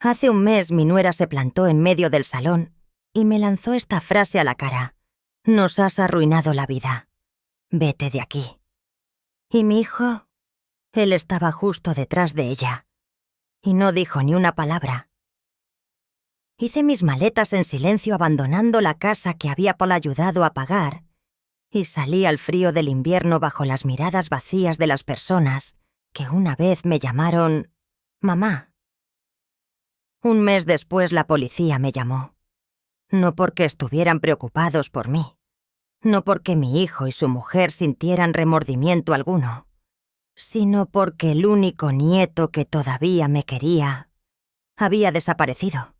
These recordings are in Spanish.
Hace un mes mi nuera se plantó en medio del salón y me lanzó esta frase a la cara. Nos has arruinado la vida. Vete de aquí. Y mi hijo, él estaba justo detrás de ella. Y no dijo ni una palabra. Hice mis maletas en silencio abandonando la casa que había Paul ayudado a pagar y salí al frío del invierno bajo las miradas vacías de las personas que una vez me llamaron mamá. Un mes después la policía me llamó. No porque estuvieran preocupados por mí. No porque mi hijo y su mujer sintieran remordimiento alguno, sino porque el único nieto que todavía me quería había desaparecido.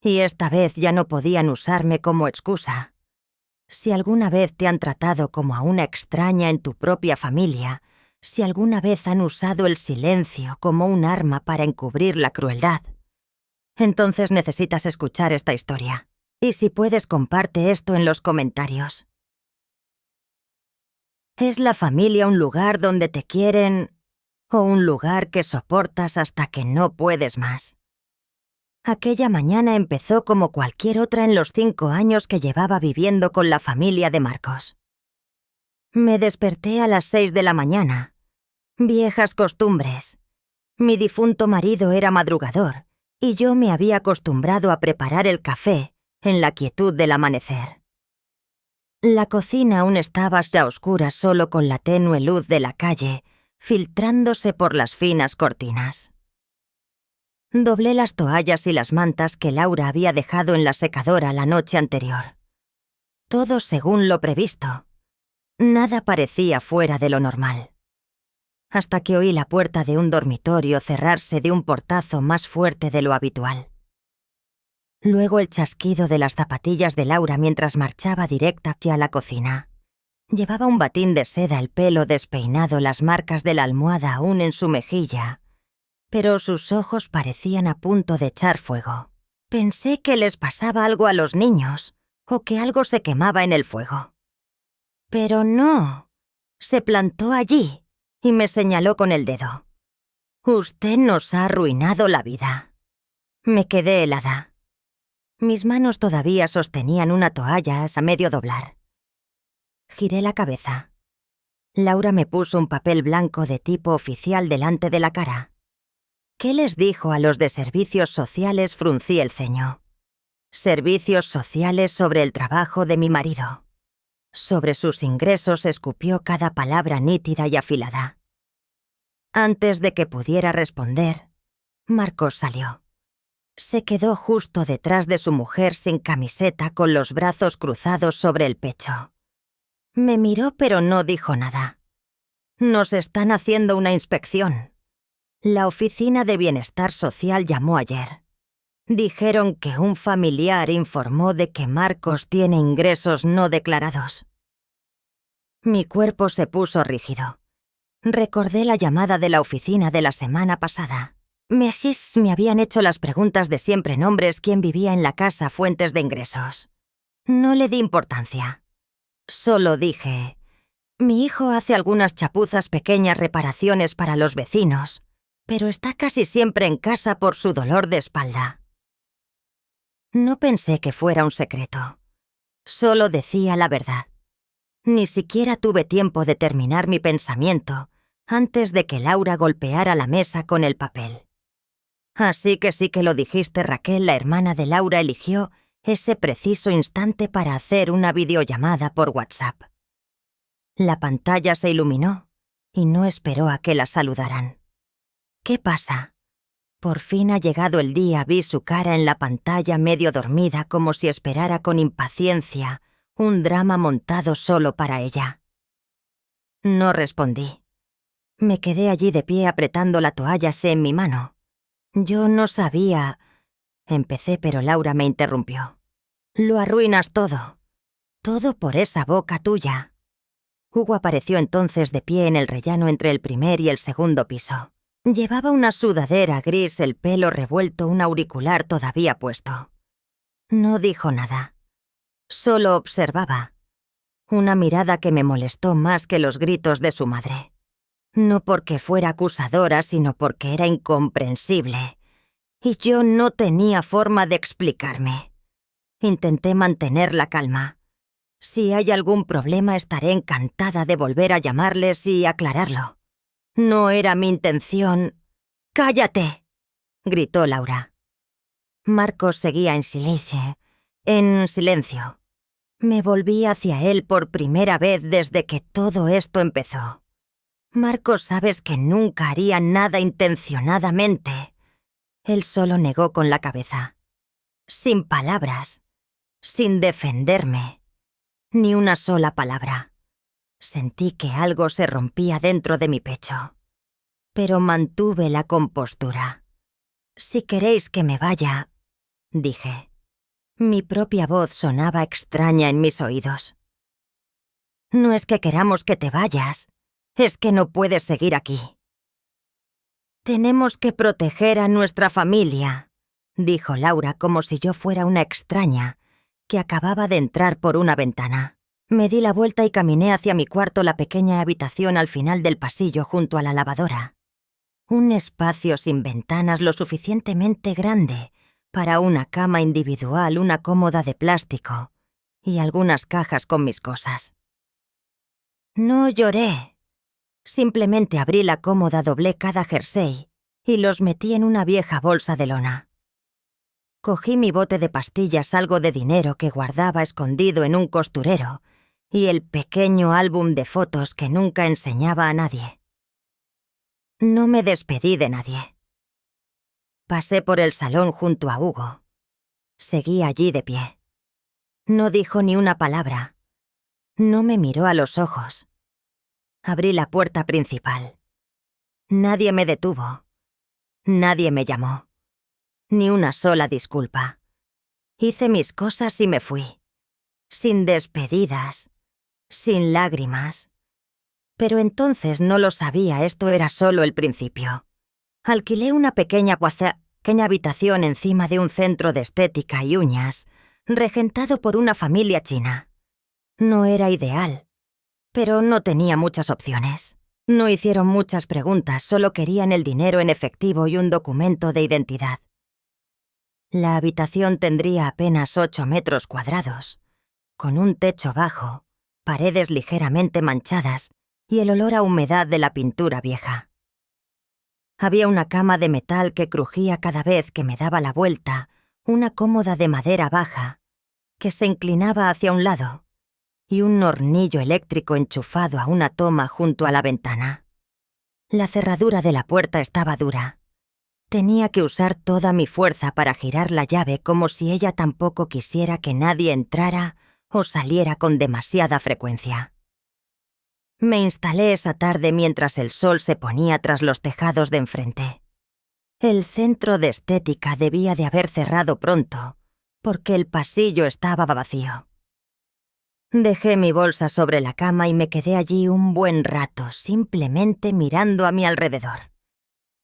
Y esta vez ya no podían usarme como excusa. Si alguna vez te han tratado como a una extraña en tu propia familia, si alguna vez han usado el silencio como un arma para encubrir la crueldad, entonces necesitas escuchar esta historia. Y si puedes, comparte esto en los comentarios. ¿Es la familia un lugar donde te quieren o un lugar que soportas hasta que no puedes más? Aquella mañana empezó como cualquier otra en los 5 años que llevaba viviendo con la familia de Marcos. Me desperté a las 6 de la mañana. Viejas costumbres. Mi difunto marido era madrugador y yo me había acostumbrado a preparar el café en la quietud del amanecer. La cocina aún estaba a oscuras solo con la tenue luz de la calle filtrándose por las finas cortinas. Doblé las toallas y las mantas que Laura había dejado en la secadora la noche anterior. Todo según lo previsto. Nada parecía fuera de lo normal. Hasta que oí la puerta de un dormitorio cerrarse de un portazo más fuerte de lo habitual. Luego el chasquido de las zapatillas de Laura mientras marchaba directa hacia la cocina. Llevaba un batín de seda, el pelo despeinado, las marcas de la almohada aún en su mejilla, pero sus ojos parecían a punto de echar fuego. Pensé que les pasaba algo a los niños, o que algo se quemaba en el fuego. Pero no, se plantó allí y me señaló con el dedo. «Usted nos ha arruinado la vida». Me quedé helada. Mis manos todavía sostenían una toalla a medio doblar. Giré la cabeza. Laura me puso un papel blanco de tipo oficial delante de la cara. ¿Qué les dijo a los de servicios sociales? Fruncí el ceño. Servicios sociales sobre el trabajo de mi marido. Sobre sus ingresos escupió cada palabra nítida y afilada. Antes de que pudiera responder, Marcos salió. Se quedó justo detrás de su mujer sin camiseta con los brazos cruzados sobre el pecho. Me miró pero no dijo nada. Nos están haciendo una inspección. La oficina de bienestar social llamó ayer. Dijeron que un familiar informó de que Marcos tiene ingresos no declarados. Mi cuerpo se puso rígido. Recordé la llamada de la oficina de la semana pasada. Me habían hecho las preguntas de siempre: nombres, quién vivía en la casa, fuentes de ingresos. No le di importancia. Solo dije: mi hijo hace algunas chapuzas, pequeñas reparaciones para los vecinos, pero está casi siempre en casa por su dolor de espalda. No pensé que fuera un secreto. Solo decía la verdad. Ni siquiera tuve tiempo de terminar mi pensamiento antes de que Laura golpeara la mesa con el papel. Así que sí que lo dijiste, Raquel. La hermana de Laura eligió ese preciso instante para hacer una videollamada por WhatsApp. La pantalla se iluminó y no esperó a que la saludaran. ¿Qué pasa? Por fin ha llegado el día. Vi su cara en la pantalla medio dormida, como si esperara con impaciencia un drama montado solo para ella. No respondí. Me quedé allí de pie apretando la toalla en mi mano. Yo no sabía... Empecé, pero Laura me interrumpió. Lo arruinas todo. Todo por esa boca tuya. Hugo apareció entonces de pie en el rellano entre el primer y el segundo piso. Llevaba una sudadera gris, el pelo revuelto, un auricular todavía puesto. No dijo nada. Solo observaba. Una mirada que me molestó más que los gritos de su madre. No porque fuera acusadora, sino porque era incomprensible. y yo no tenía forma de explicarme. Intenté mantener la calma. Si hay algún problema, estaré encantada de volver a llamarles y aclararlo. No era mi intención. ¡Cállate!, gritó Laura. Marcos seguía en silencio. Me volví hacia él por primera vez desde que todo esto empezó. Marcos, sabes que nunca haría nada intencionadamente. Él solo negó con la cabeza. Sin palabras. Sin defenderme. Ni una sola palabra. Sentí que algo se rompía dentro de mi pecho. Pero mantuve la compostura. Si queréis que me vaya, dije. Mi propia voz sonaba extraña en mis oídos. No es que queramos que te vayas, es que no puedes seguir aquí. Tenemos que proteger a nuestra familia, dijo Laura como si yo fuera una extraña que acababa de entrar por una ventana. Me di la vuelta y caminé hacia mi cuarto, la pequeña habitación al final del pasillo junto a la lavadora. Un espacio sin ventanas lo suficientemente grande para una cama individual, una cómoda de plástico y algunas cajas con mis cosas. No lloré. Simplemente abrí la cómoda, doblé cada jersey y los metí en una vieja bolsa de lona. Cogí mi bote de pastillas, algo de dinero que guardaba escondido en un costurero y el pequeño álbum de fotos que nunca enseñaba a nadie. No me despedí de nadie. Pasé por el salón junto a Hugo. Seguí allí de pie. No dijo ni una palabra. No me miró a los ojos. Abrí la puerta principal. Nadie me detuvo. Nadie me llamó. Ni una sola disculpa. Hice mis cosas y me fui. Sin despedidas. Sin lágrimas. Pero entonces no lo sabía, esto era solo el principio. Alquilé una pequeña habitación encima de un centro de estética y uñas, regentado por una familia china. No era ideal, pero no tenía muchas opciones. No hicieron muchas preguntas, solo querían el dinero en efectivo y un documento de identidad. La habitación tendría apenas 8 metros cuadrados, con un techo bajo, paredes ligeramente manchadas y el olor a humedad de la pintura vieja. Había una cama de metal que crujía cada vez que me daba la vuelta, una cómoda de madera baja, que se inclinaba hacia un lado, y un hornillo eléctrico enchufado a una toma junto a la ventana. La cerradura de la puerta estaba dura. Tenía que usar toda mi fuerza para girar la llave como si ella tampoco quisiera que nadie entrara o saliera con demasiada frecuencia. Me instalé esa tarde mientras el sol se ponía tras los tejados de enfrente. El centro de estética debía de haber cerrado pronto, porque el pasillo estaba vacío. Dejé mi bolsa sobre la cama y me quedé allí un buen rato, simplemente mirando a mi alrededor.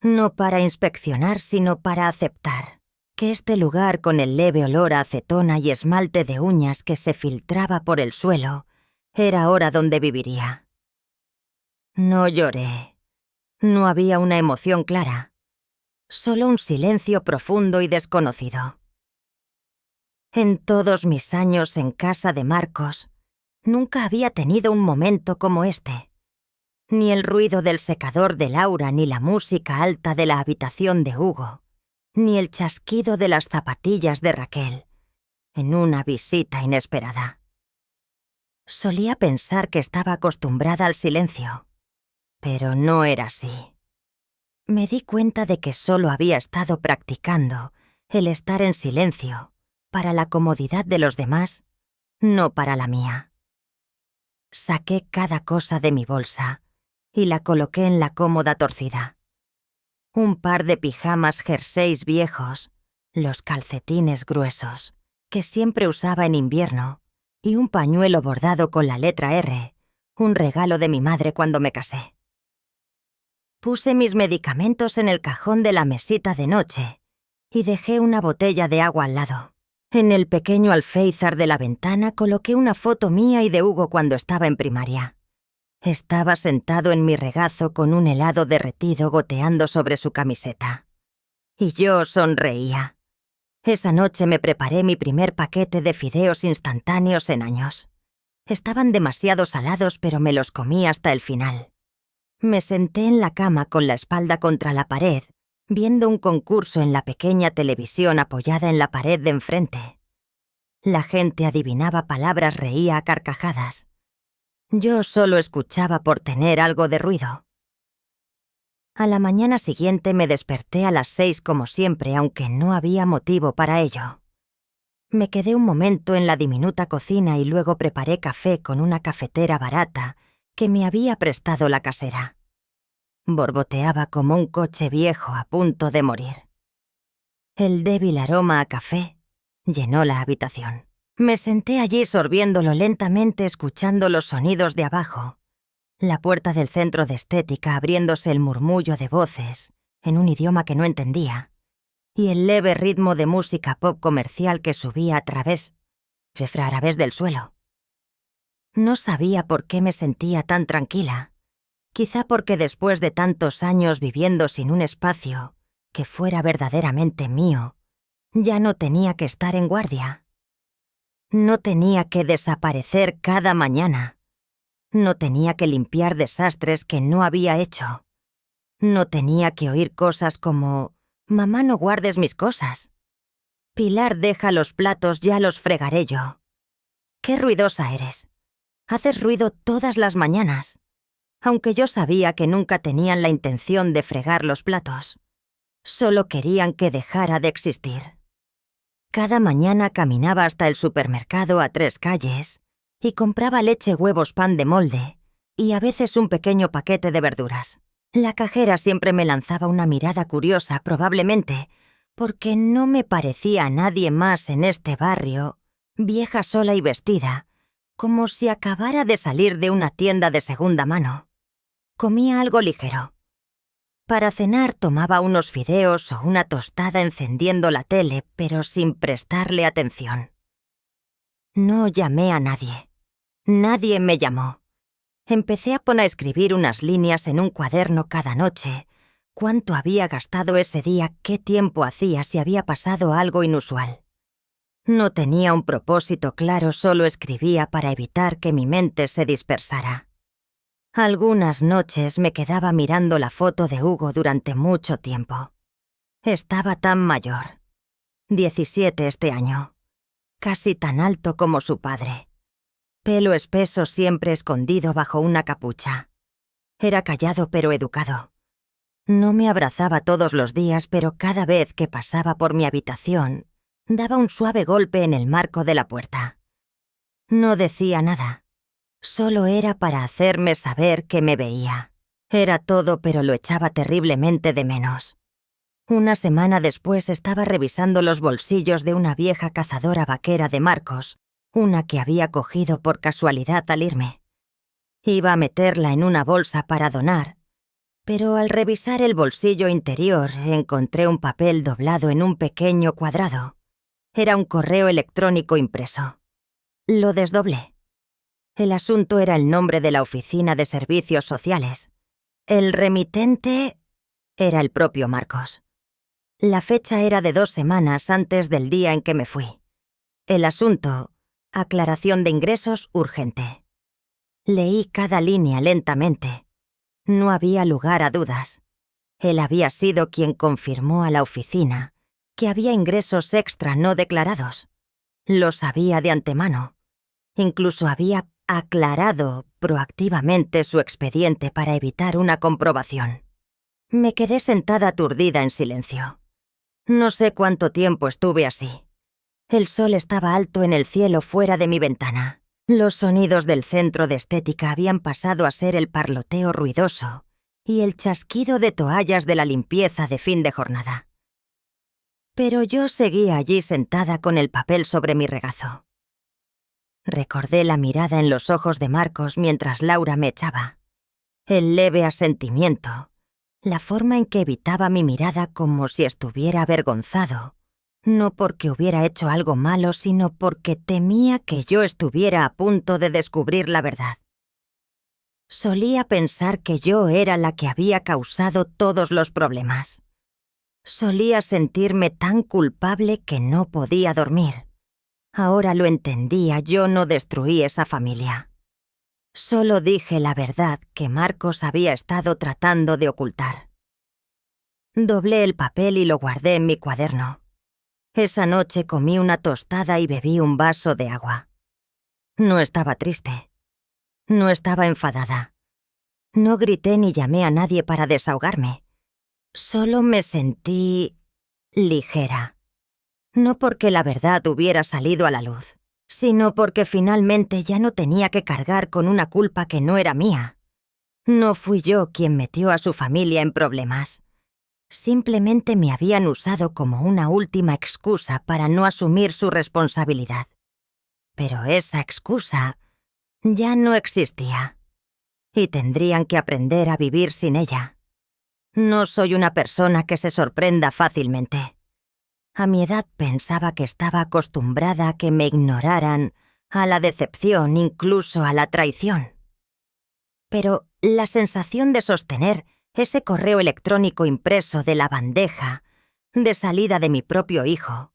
No para inspeccionar, sino para aceptar que este lugar, con el leve olor a acetona y esmalte de uñas que se filtraba por el suelo, era ahora donde viviría. No lloré. No había una emoción clara. Solo un silencio profundo y desconocido. En todos mis años en casa de Marcos, nunca había tenido un momento como este. Ni el ruido del secador de Laura, ni la música alta de la habitación de Hugo, ni el chasquido de las zapatillas de Raquel, en una visita inesperada. Solía pensar que estaba acostumbrada al silencio, pero no era así. Me di cuenta de que solo había estado practicando el estar en silencio para la comodidad de los demás, no para la mía. Saqué cada cosa de mi bolsa y la coloqué en la cómoda torcida. Un par de pijamas jerseys viejos, los calcetines gruesos, que siempre usaba en invierno, y un pañuelo bordado con la letra R, un regalo de mi madre cuando me casé. Puse mis medicamentos en el cajón de la mesita de noche y dejé una botella de agua al lado. En el pequeño alféizar de la ventana coloqué una foto mía y de Hugo cuando estaba en primaria. Estaba sentado en mi regazo con un helado derretido goteando sobre su camiseta. Y yo sonreía. Esa noche me preparé mi primer paquete de fideos instantáneos en años. Estaban demasiado salados, pero me los comí hasta el final. Me senté en la cama con la espalda contra la pared, viendo un concurso en la pequeña televisión apoyada en la pared de enfrente. La gente adivinaba palabras, reía a carcajadas. Yo solo escuchaba por tener algo de ruido. A la mañana siguiente me desperté a las 6 como siempre, aunque no había motivo para ello. Me quedé un momento en la diminuta cocina y luego preparé café con una cafetera barata que me había prestado la casera. Borboteaba como un coche viejo a punto de morir. El débil aroma a café llenó la habitación. Me senté allí sorbiéndolo lentamente, escuchando los sonidos de abajo. La puerta del centro de estética abriéndose, el murmullo de voces en un idioma que no entendía, y el leve ritmo de música pop comercial que subía a través del suelo. No sabía por qué me sentía tan tranquila. Quizá porque después de tantos años viviendo sin un espacio que fuera verdaderamente mío, ya no tenía que estar en guardia. No tenía que desaparecer cada mañana. No tenía que limpiar desastres que no había hecho. No tenía que oír cosas como «Mamá, no guardes mis cosas». «Pilar, deja los platos, ya los fregaré yo». «Qué ruidosa eres. Haces ruido todas las mañanas». Aunque yo sabía que nunca tenían la intención de fregar los platos. Solo querían que dejara de existir. Cada mañana caminaba hasta el supermercado a 3 calles y compraba leche, huevos, pan de molde y a veces un pequeño paquete de verduras. La cajera siempre me lanzaba una mirada curiosa, probablemente porque no me parecía a nadie más en este barrio, vieja, sola y vestida, como si acabara de salir de una tienda de segunda mano. Comía algo ligero. Para cenar tomaba unos fideos o una tostada encendiendo la tele, pero sin prestarle atención. No llamé a nadie. Nadie me llamó. Empecé a poner a escribir unas líneas en un cuaderno cada noche. Cuánto había gastado ese día, qué tiempo hacía, si había pasado algo inusual. No tenía un propósito claro, solo escribía para evitar que mi mente se dispersara. Algunas noches me quedaba mirando la foto de Hugo durante mucho tiempo. Estaba tan mayor. 17 este año. Casi tan alto como su padre. Pelo espeso siempre escondido bajo una capucha. Era callado pero educado. No me abrazaba todos los días, pero cada vez que pasaba por mi habitación, daba un suave golpe en el marco de la puerta. No decía nada. Solo era para hacerme saber que me veía. Era todo, pero lo echaba terriblemente de menos. Una semana después estaba revisando los bolsillos de una vieja cazadora vaquera de Marcos, una que había cogido por casualidad al irme. Iba a meterla en una bolsa para donar, pero al revisar el bolsillo interior encontré un papel doblado en un pequeño cuadrado. Era un correo electrónico impreso. Lo desdoblé. El asunto era el nombre de la oficina de servicios sociales. El remitente era el propio Marcos. La fecha era de 2 semanas antes del día en que me fui. El asunto, aclaración de ingresos urgente. Leí cada línea lentamente. No había lugar a dudas. Él había sido quien confirmó a la oficina que había ingresos extra no declarados. Lo sabía de antemano. Incluso había aclarado proactivamente su expediente para evitar una comprobación. Me quedé sentada aturdida en silencio. No sé cuánto tiempo estuve así. El sol estaba alto en el cielo fuera de mi ventana. Los sonidos del centro de estética habían pasado a ser el parloteo ruidoso y el chasquido de toallas de la limpieza de fin de jornada. Pero yo seguía allí sentada con el papel sobre mi regazo. Recordé la mirada en los ojos de Marcos mientras Laura me echaba. El leve asentimiento, la forma en que evitaba mi mirada como si estuviera avergonzado, no porque hubiera hecho algo malo, sino porque temía que yo estuviera a punto de descubrir la verdad. Solía pensar que yo era la que había causado todos los problemas. Solía sentirme tan culpable que no podía dormir. Ahora lo entendía, yo no destruí esa familia. Solo dije la verdad que Marcos había estado tratando de ocultar. Doblé el papel y lo guardé en mi cuaderno. Esa noche comí una tostada y bebí un vaso de agua. No estaba triste. No estaba enfadada. No grité ni llamé a nadie para desahogarme. Solo me sentí ligera. No porque la verdad hubiera salido a la luz, sino porque finalmente ya no tenía que cargar con una culpa que no era mía. No fui yo quien metió a su familia en problemas. Simplemente me habían usado como una última excusa para no asumir su responsabilidad. Pero esa excusa ya no existía. Y tendrían que aprender a vivir sin ella. No soy una persona que se sorprenda fácilmente. A mi edad pensaba que estaba acostumbrada a que me ignoraran, a la decepción, incluso a la traición. Pero la sensación de sostener ese correo electrónico impreso de la bandeja de salida de mi propio hijo,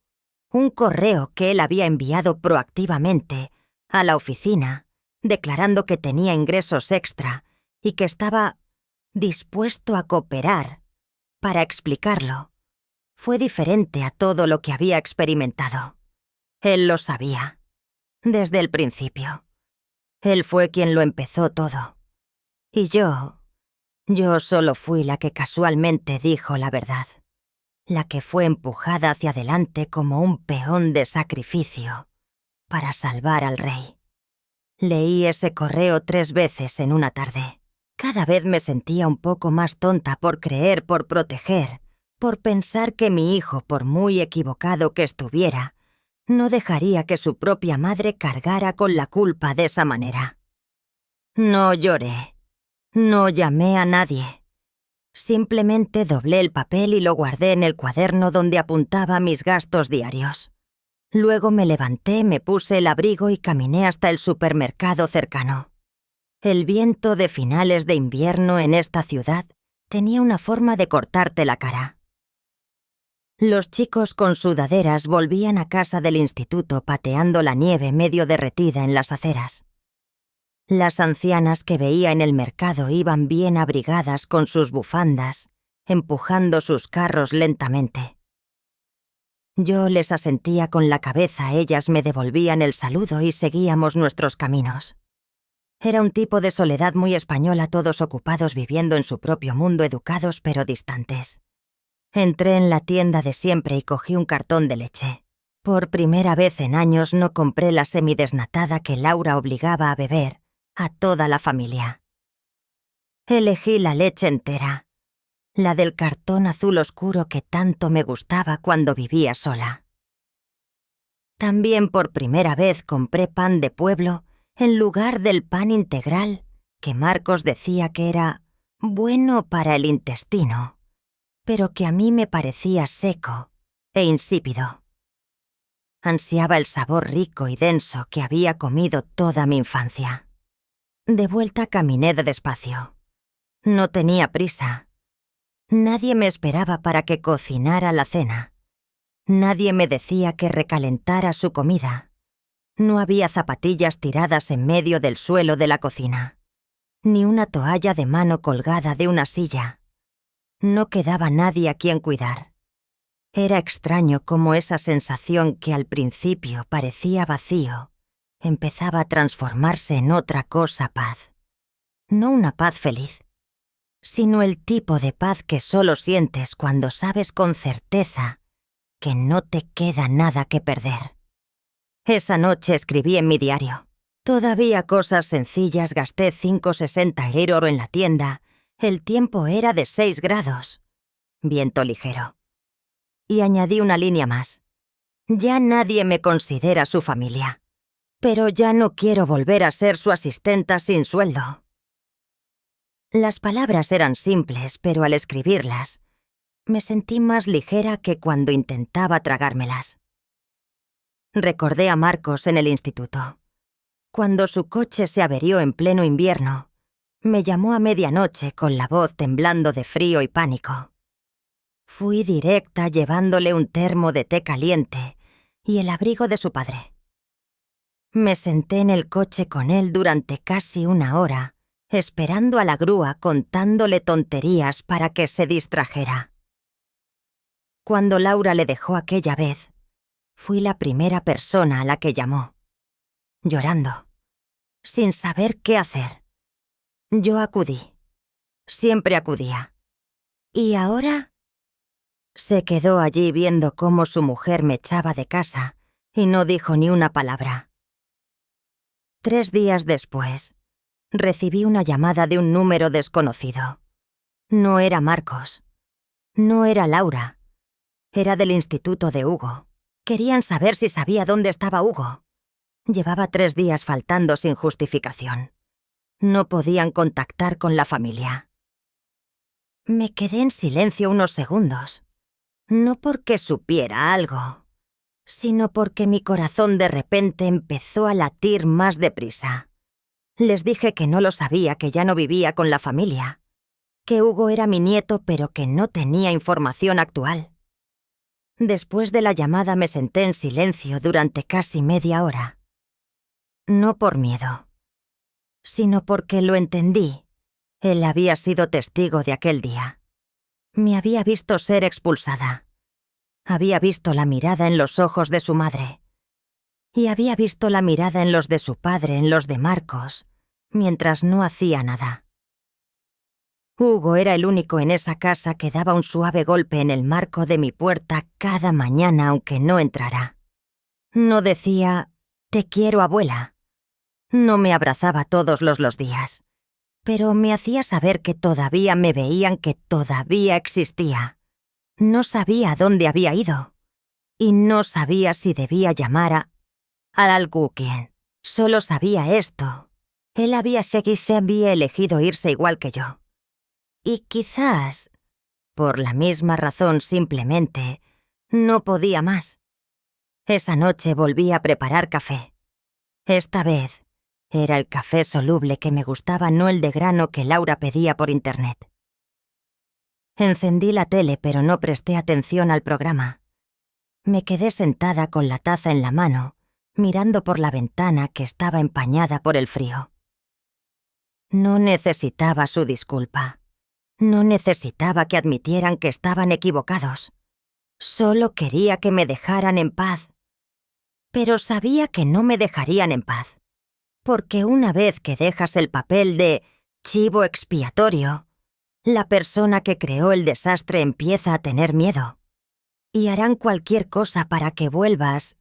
un correo que él había enviado proactivamente a la oficina, declarando que tenía ingresos extra y que estaba dispuesto a cooperar para explicarlo, fue diferente a todo lo que había experimentado. Él lo sabía, desde el principio. Él fue quien lo empezó todo. Y yo solo fui la que casualmente dijo la verdad, la que fue empujada hacia adelante como un peón de sacrificio para salvar al rey. Leí ese correo 3 veces en una tarde. Cada vez me sentía un poco más tonta por creer, por proteger, por pensar que mi hijo, por muy equivocado que estuviera, no dejaría que su propia madre cargara con la culpa de esa manera. No lloré. No llamé a nadie. Simplemente doblé el papel y lo guardé en el cuaderno donde apuntaba mis gastos diarios. Luego me levanté, me puse el abrigo y caminé hasta el supermercado cercano. El viento de finales de invierno en esta ciudad tenía una forma de cortarte la cara. Los chicos con sudaderas volvían a casa del instituto pateando la nieve medio derretida en las aceras. Las ancianas que veía en el mercado iban bien abrigadas con sus bufandas, empujando sus carros lentamente. Yo les asentía con la cabeza, ellas me devolvían el saludo y seguíamos nuestros caminos. Era un tipo de soledad muy española, todos ocupados viviendo en su propio mundo, educados pero distantes. Entré en la tienda de siempre y cogí un cartón de leche. Por primera vez en años no compré la semidesnatada que Laura obligaba a beber a toda la familia. Elegí la leche entera, la del cartón azul oscuro que tanto me gustaba cuando vivía sola. También por primera vez compré pan de pueblo en lugar del pan integral que Marcos decía que era bueno para el intestino, pero que a mí me parecía seco e insípido. Ansiaba el sabor rico y denso que había comido toda mi infancia. De vuelta caminé despacio. No tenía prisa. Nadie me esperaba para que cocinara la cena. Nadie me decía que recalentara su comida. No había zapatillas tiradas en medio del suelo de la cocina, ni una toalla de mano colgada de una silla. No quedaba nadie a quien cuidar. Era extraño cómo esa sensación que al principio parecía vacío empezaba a transformarse en otra cosa, paz. No una paz feliz, sino el tipo de paz que solo sientes cuando sabes con certeza que no te queda nada que perder. Esa noche escribí en mi diario. Todavía cosas sencillas, gasté 5,60 € en la tienda. El tiempo era de 6 grados. Viento ligero. Y añadí una línea más. Ya nadie me considera su familia. Pero ya no quiero volver a ser su asistenta sin sueldo. Las palabras eran simples, pero al escribirlas, me sentí más ligera que cuando intentaba tragármelas. Recordé a Marcos en el instituto. Cuando su coche se averió en pleno invierno, me llamó a medianoche con la voz temblando de frío y pánico. Fui directa llevándole un termo de té caliente y el abrigo de su padre. Me senté en el coche con él durante casi una hora, esperando a la grúa contándole tonterías para que se distrajera. Cuando Laura le dejó aquella vez, fui la primera persona a la que llamó, llorando, sin saber qué hacer. Yo acudí. Siempre acudía. ¿Y ahora? Se quedó allí viendo cómo su mujer me echaba de casa y no dijo ni una palabra. 3 días después, recibí una llamada de un número desconocido. No era Marcos. No era Laura. Era del instituto de Hugo. Querían saber si sabía dónde estaba Hugo. Llevaba 3 días faltando sin justificación. No podían contactar con la familia. Me quedé en silencio unos segundos. No porque supiera algo, sino porque mi corazón de repente empezó a latir más deprisa. Les dije que no lo sabía, que ya no vivía con la familia, que Hugo era mi nieto pero que no tenía información actual. Después de la llamada me senté en silencio durante casi media hora. No por miedo, sino porque lo entendí. Él había sido testigo de aquel día. Me había visto ser expulsada. Había visto la mirada en los ojos de su madre. Y había visto la mirada en los de su padre, en los de Marcos, mientras no hacía nada. Hugo era el único en esa casa que daba un suave golpe en el marco de mi puerta cada mañana aunque no entrara. No decía, «Te quiero, abuela». No me abrazaba todos los días, pero me hacía saber que todavía me veían, que todavía existía. No sabía a dónde había ido, y no sabía si debía llamar a Alcuquien. Solo sabía esto. Él se había elegido irse igual que yo. Y quizás, por la misma razón simplemente, no podía más. Esa noche volví a preparar café. Esta vez era el café soluble que me gustaba, no el de grano que Laura pedía por internet. Encendí la tele, pero no presté atención al programa. Me quedé sentada con la taza en la mano, mirando por la ventana que estaba empañada por el frío. No necesitaba su disculpa. No necesitaba que admitieran que estaban equivocados. Solo quería que me dejaran en paz. Pero sabía que no me dejarían en paz. Porque una vez que dejas el papel de chivo expiatorio, la persona que creó el desastre empieza a tener miedo. Y harán cualquier cosa para que vuelvas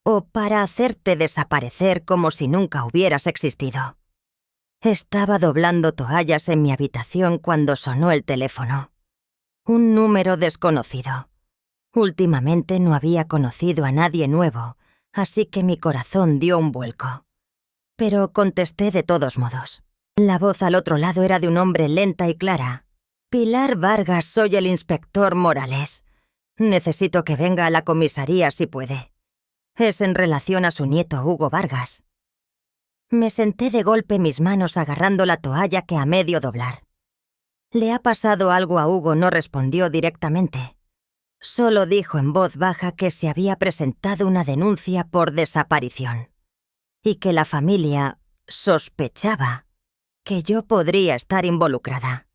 o para hacerte desaparecer como si nunca hubieras existido. Estaba doblando toallas en mi habitación cuando sonó el teléfono. Un número desconocido. Últimamente no había conocido a nadie nuevo, así que mi corazón dio un vuelco. Pero contesté de todos modos. La voz al otro lado era de un hombre lenta y clara. «Pilar Vargas, soy el inspector Morales. Necesito que venga a la comisaría si puede. Es en relación a su nieto Hugo Vargas». Me senté de golpe, mis manos agarrando la toalla que a medio doblar. «¿Le ha pasado algo a Hugo?», no respondió directamente. Solo dijo en voz baja que se había presentado una denuncia por desaparición y que la familia sospechaba que yo podría estar involucrada.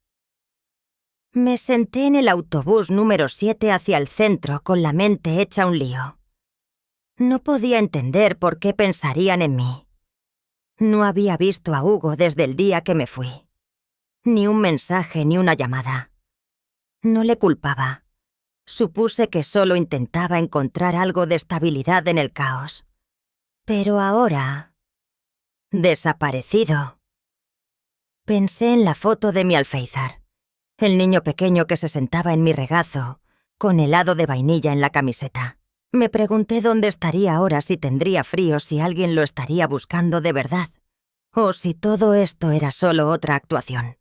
Me senté en el autobús número 7 hacia el centro con la mente hecha un lío. No podía entender por qué pensarían en mí. No había visto a Hugo desde el día que me fui. Ni un mensaje ni una llamada. No le culpaba. Supuse que solo intentaba encontrar algo de estabilidad en el caos. Pero ahora... desaparecido. Pensé en la foto de mi alféizar. El niño pequeño que se sentaba en mi regazo, con helado de vainilla en la camiseta. Me pregunté dónde estaría ahora, si tendría frío, si alguien lo estaría buscando de verdad, o si todo esto era solo otra actuación.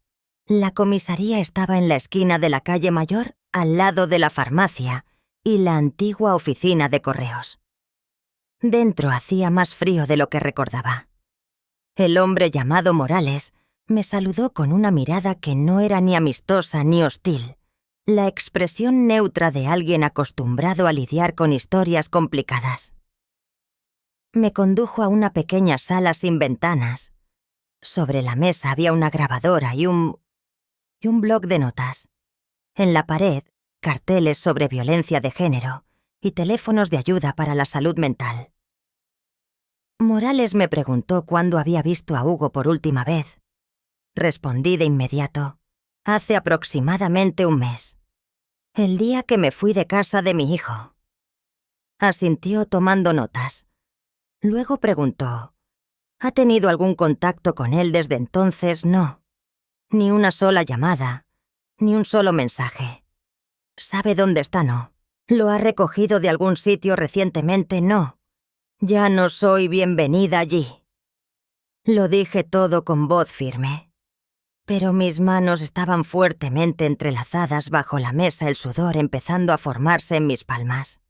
La comisaría estaba en la esquina de la calle Mayor, al lado de la farmacia y la antigua oficina de correos. Dentro hacía más frío de lo que recordaba. El hombre llamado Morales me saludó con una mirada que no era ni amistosa ni hostil, la expresión neutra de alguien acostumbrado a lidiar con historias complicadas. Me condujo a una pequeña sala sin ventanas. Sobre la mesa había una grabadora y un bloc de notas. En la pared, carteles sobre violencia de género y teléfonos de ayuda para la salud mental. Morales me preguntó cuándo había visto a Hugo por última vez. Respondí de inmediato: hace aproximadamente un mes. El día que me fui de casa de mi hijo. Asintió tomando notas. Luego preguntó: ¿ha tenido algún contacto con él desde entonces? No. Ni una sola llamada, ni un solo mensaje. ¿Sabe dónde está? No. ¿Lo ha recogido de algún sitio recientemente? No. Ya no soy bienvenida allí. Lo dije todo con voz firme. Pero mis manos estaban fuertemente entrelazadas bajo la mesa, el sudor empezando a formarse en mis palmas.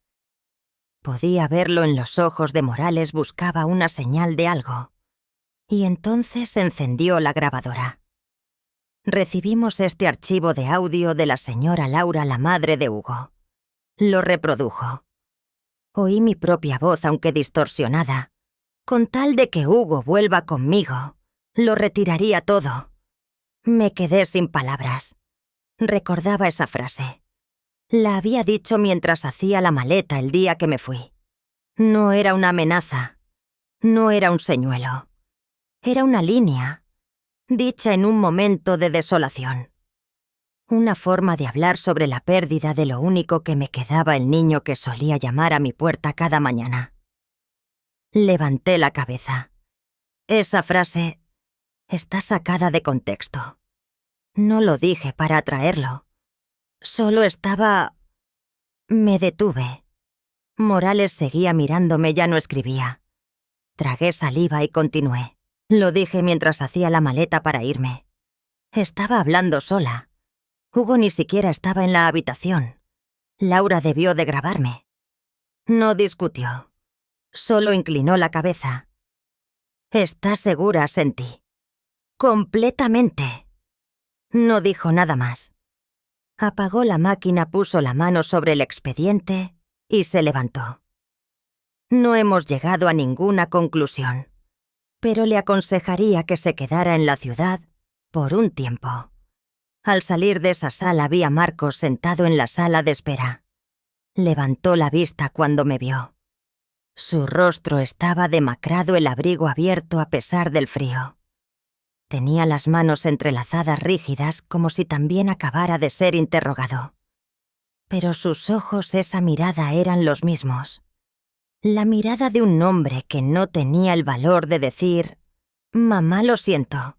Podía verlo en los ojos de Morales, buscaba una señal de algo. Y entonces encendió la grabadora. Recibimos este archivo de audio de la señora Laura, la madre de Hugo. Lo reprodujo. Oí mi propia voz, aunque distorsionada. Con tal de que Hugo vuelva conmigo, lo retiraría todo. Me quedé sin palabras. Recordaba esa frase. La había dicho mientras hacía la maleta el día que me fui. No era una amenaza. No era un señuelo. Era una línea, dicha en un momento de desolación. Una forma de hablar sobre la pérdida de lo único que me quedaba, el niño que solía llamar a mi puerta cada mañana. Levanté la cabeza. Esa frase está sacada de contexto. No lo dije para atraerlo. Solo estaba... Me detuve. Morales seguía mirándome, ya no escribía. Tragué saliva y continué. Lo dije mientras hacía la maleta para irme. Estaba hablando sola. Hugo ni siquiera estaba en la habitación. Laura debió de grabarme. No discutió. Solo inclinó la cabeza. ¿Estás segura? Sentí. Completamente. No dijo nada más. Apagó la máquina, puso la mano sobre el expediente y se levantó. No hemos llegado a ninguna conclusión, pero le aconsejaría que se quedara en la ciudad por un tiempo. Al salir de esa sala vi a Marcos sentado en la sala de espera. Levantó la vista cuando me vio. Su rostro estaba demacrado, el abrigo abierto a pesar del frío. Tenía las manos entrelazadas rígidas, como si también acabara de ser interrogado. Pero sus ojos, esa mirada, eran los mismos. La mirada de un hombre que no tenía el valor de decir: «Mamá, lo siento»,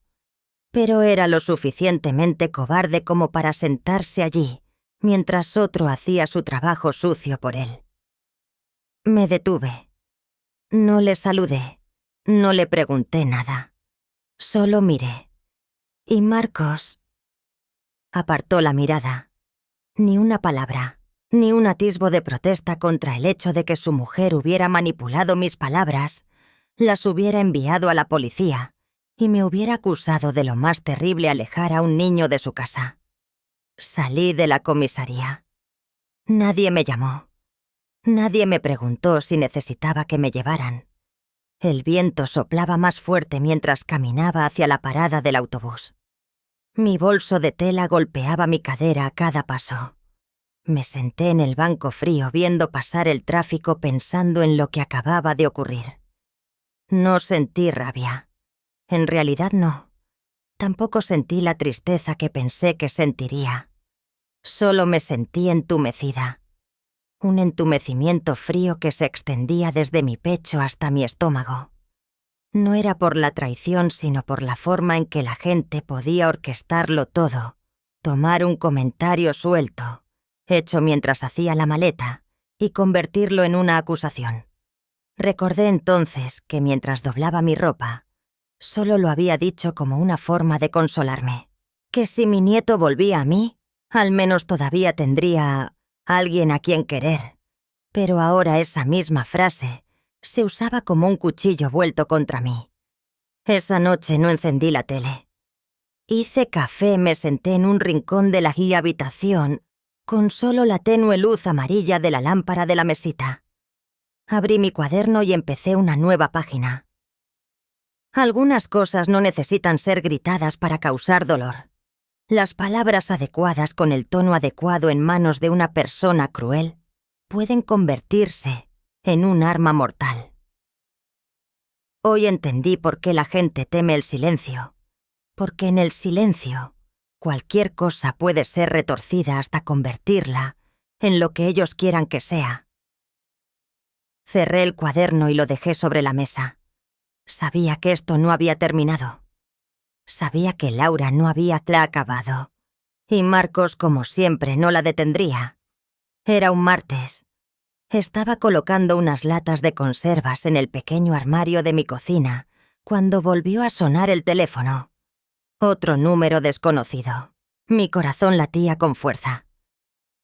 pero era lo suficientemente cobarde como para sentarse allí, mientras otro hacía su trabajo sucio por él. Me detuve. No le saludé. No le pregunté nada. Solo miré. Y Marcos apartó la mirada. Ni una palabra, ni un atisbo de protesta contra el hecho de que su mujer hubiera manipulado mis palabras, las hubiera enviado a la policía y me hubiera acusado de lo más terrible: alejar a un niño de su casa. Salí de la comisaría. Nadie me llamó. Nadie me preguntó si necesitaba que me llevaran. El viento soplaba más fuerte mientras caminaba hacia la parada del autobús. Mi bolso de tela golpeaba mi cadera a cada paso. Me senté en el banco frío viendo pasar el tráfico, pensando en lo que acababa de ocurrir. No sentí rabia. En realidad no. Tampoco sentí la tristeza que pensé que sentiría. Solo me sentí entumecida. Un entumecimiento frío que se extendía desde mi pecho hasta mi estómago. No era por la traición, sino por la forma en que la gente podía orquestarlo todo, tomar un comentario suelto, hecho mientras hacía la maleta, y convertirlo en una acusación. Recordé entonces que mientras doblaba mi ropa, solo lo había dicho como una forma de consolarme. Que si mi nieto volvía a mí, al menos todavía tendría alguien a quien querer. Pero ahora esa misma frase se usaba como un cuchillo vuelto contra mí. Esa noche no encendí la tele. Hice café, me senté en un rincón de la habitación con solo la tenue luz amarilla de la lámpara de la mesita. Abrí mi cuaderno y empecé una nueva página. Algunas cosas no necesitan ser gritadas para causar dolor. Las palabras adecuadas con el tono adecuado en manos de una persona cruel pueden convertirse en un arma mortal. Hoy entendí por qué la gente teme el silencio, porque en el silencio cualquier cosa puede ser retorcida hasta convertirla en lo que ellos quieran que sea. Cerré el cuaderno y lo dejé sobre la mesa. Sabía que esto no había terminado. Sabía que Laura no había acabado. Y Marcos, como siempre, no la detendría. Era un martes. Estaba colocando unas latas de conservas en el pequeño armario de mi cocina cuando volvió a sonar el teléfono. Otro número desconocido. Mi corazón latía con fuerza.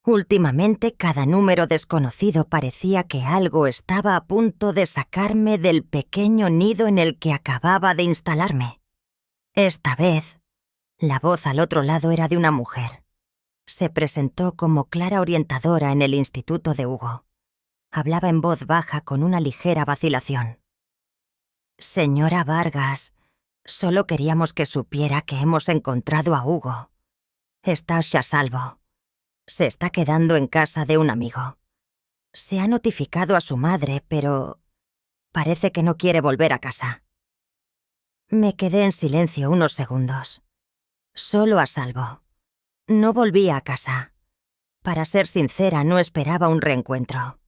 Últimamente, cada número desconocido parecía que algo estaba a punto de sacarme del pequeño nido en el que acababa de instalarme. Esta vez, la voz al otro lado era de una mujer. Se presentó como Clara orientadora en el instituto de Hugo. Hablaba en voz baja con una ligera vacilación. Señora Vargas, solo queríamos que supiera que hemos encontrado a Hugo. Está a salvo. Se está quedando en casa de un amigo. Se ha notificado a su madre, pero parece que no quiere volver a casa. Me quedé en silencio unos segundos. Solo a salvo. No volví a casa. Para ser sincera, no esperaba un reencuentro.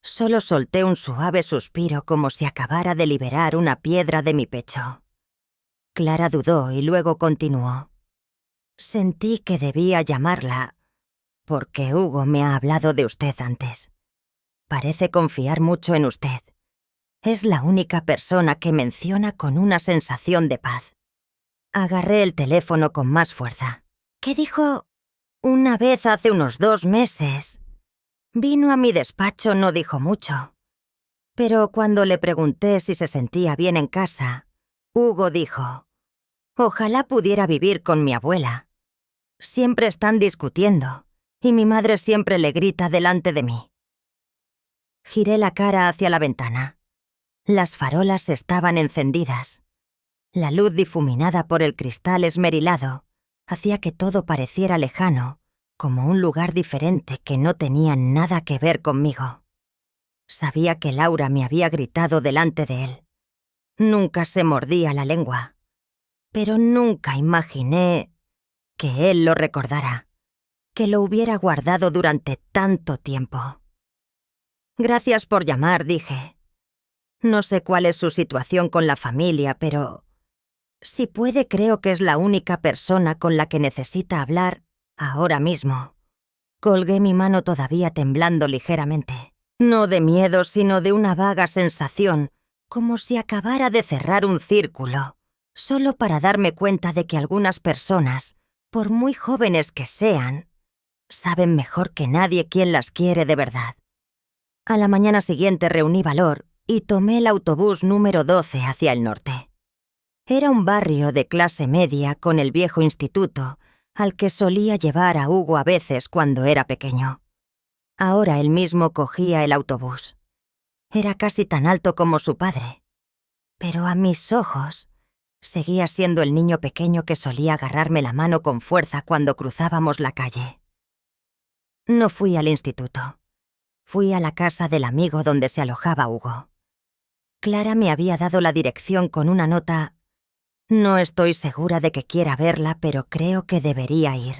Solo solté un suave suspiro como si acabara de liberar una piedra de mi pecho. Clara dudó y luego continuó. Sentí que debía llamarla, porque Hugo me ha hablado de usted antes. Parece confiar mucho en usted. Es la única persona que menciona con una sensación de paz. Agarré el teléfono con más fuerza. ¿Qué dijo? Una vez hace unos 2 meses. Vino a mi despacho, no dijo mucho. Pero cuando le pregunté si se sentía bien en casa, Hugo dijo, ojalá pudiera vivir con mi abuela. Siempre están discutiendo, y mi madre siempre le grita delante de mí. Giré la cara hacia la ventana. Las farolas estaban encendidas. La luz difuminada por el cristal esmerilado hacía que todo pareciera lejano, como un lugar diferente que no tenía nada que ver conmigo. Sabía que Laura me había gritado delante de él. Nunca se mordía la lengua, pero nunca imaginé que él lo recordara, que lo hubiera guardado durante tanto tiempo. Gracias por llamar, dije. No sé cuál es su situación con la familia, pero si puede, creo que es la única persona con la que necesita hablar ahora mismo. Colgué mi mano todavía temblando ligeramente. No de miedo, sino de una vaga sensación, como si acabara de cerrar un círculo, solo para darme cuenta de que algunas personas, por muy jóvenes que sean, saben mejor que nadie quién las quiere de verdad. A la mañana siguiente reuní valor y tomé el autobús número 12 hacia el norte. Era un barrio de clase media con el viejo instituto, al que solía llevar a Hugo a veces cuando era pequeño. Ahora él mismo cogía el autobús. Era casi tan alto como su padre. Pero a mis ojos, seguía siendo el niño pequeño que solía agarrarme la mano con fuerza cuando cruzábamos la calle. No fui al instituto. Fui a la casa del amigo donde se alojaba Hugo. Clara me había dado la dirección con una nota. No estoy segura de que quiera verla, pero creo que debería ir.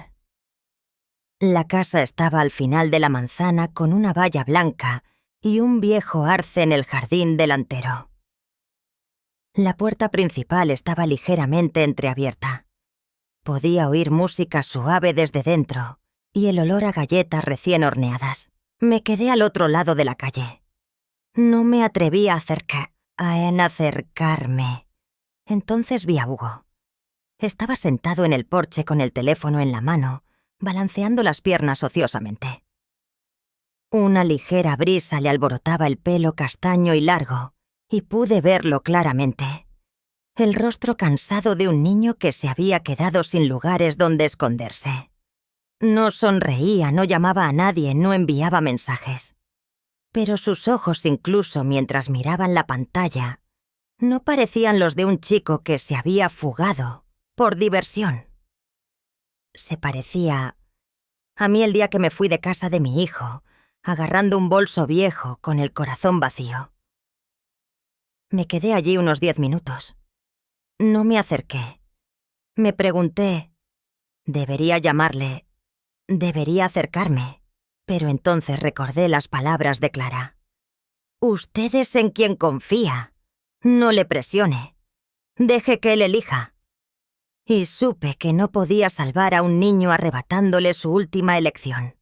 La casa estaba al final de la manzana con una valla blanca y un viejo arce en el jardín delantero. La puerta principal estaba ligeramente entreabierta. Podía oír música suave desde dentro y el olor a galletas recién horneadas. Me quedé al otro lado de la calle. No me atreví a acercarme. Entonces vi a Hugo. Estaba sentado en el porche con el teléfono en la mano, balanceando las piernas ociosamente. Una ligera brisa le alborotaba el pelo castaño y largo, y pude verlo claramente. El rostro cansado de un niño que se había quedado sin lugares donde esconderse. No sonreía, no llamaba a nadie, no enviaba mensajes. Pero sus ojos, incluso mientras miraban la pantalla, no parecían los de un chico que se había fugado por diversión. Se parecía a mí el día que me fui de casa de mi hijo, agarrando un bolso viejo con el corazón vacío. Me quedé allí unos 10 minutos. No me acerqué. Me pregunté, ¿debería llamarle? ¿Debería acercarme? Pero entonces recordé las palabras de Clara. Usted es en quien confía. No le presione. Deje que él elija. Y supe que no podía salvar a un niño arrebatándole su última elección.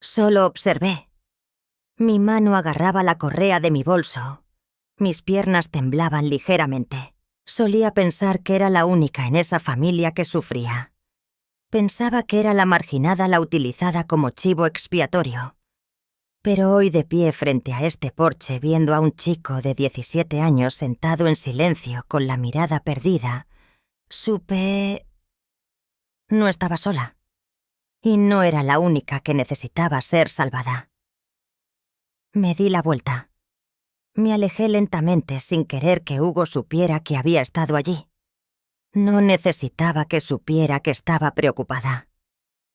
Solo observé. Mi mano agarraba la correa de mi bolso. Mis piernas temblaban ligeramente. Solía pensar que era la única en esa familia que sufría. Pensaba que era la marginada la utilizada como chivo expiatorio. Pero hoy de pie frente a este porche viendo a un chico de 17 años sentado en silencio con la mirada perdida, supe... No estaba sola. Y no era la única que necesitaba ser salvada. Me di la vuelta. Me alejé lentamente sin querer que Hugo supiera que había estado allí. No necesitaba que supiera que estaba preocupada.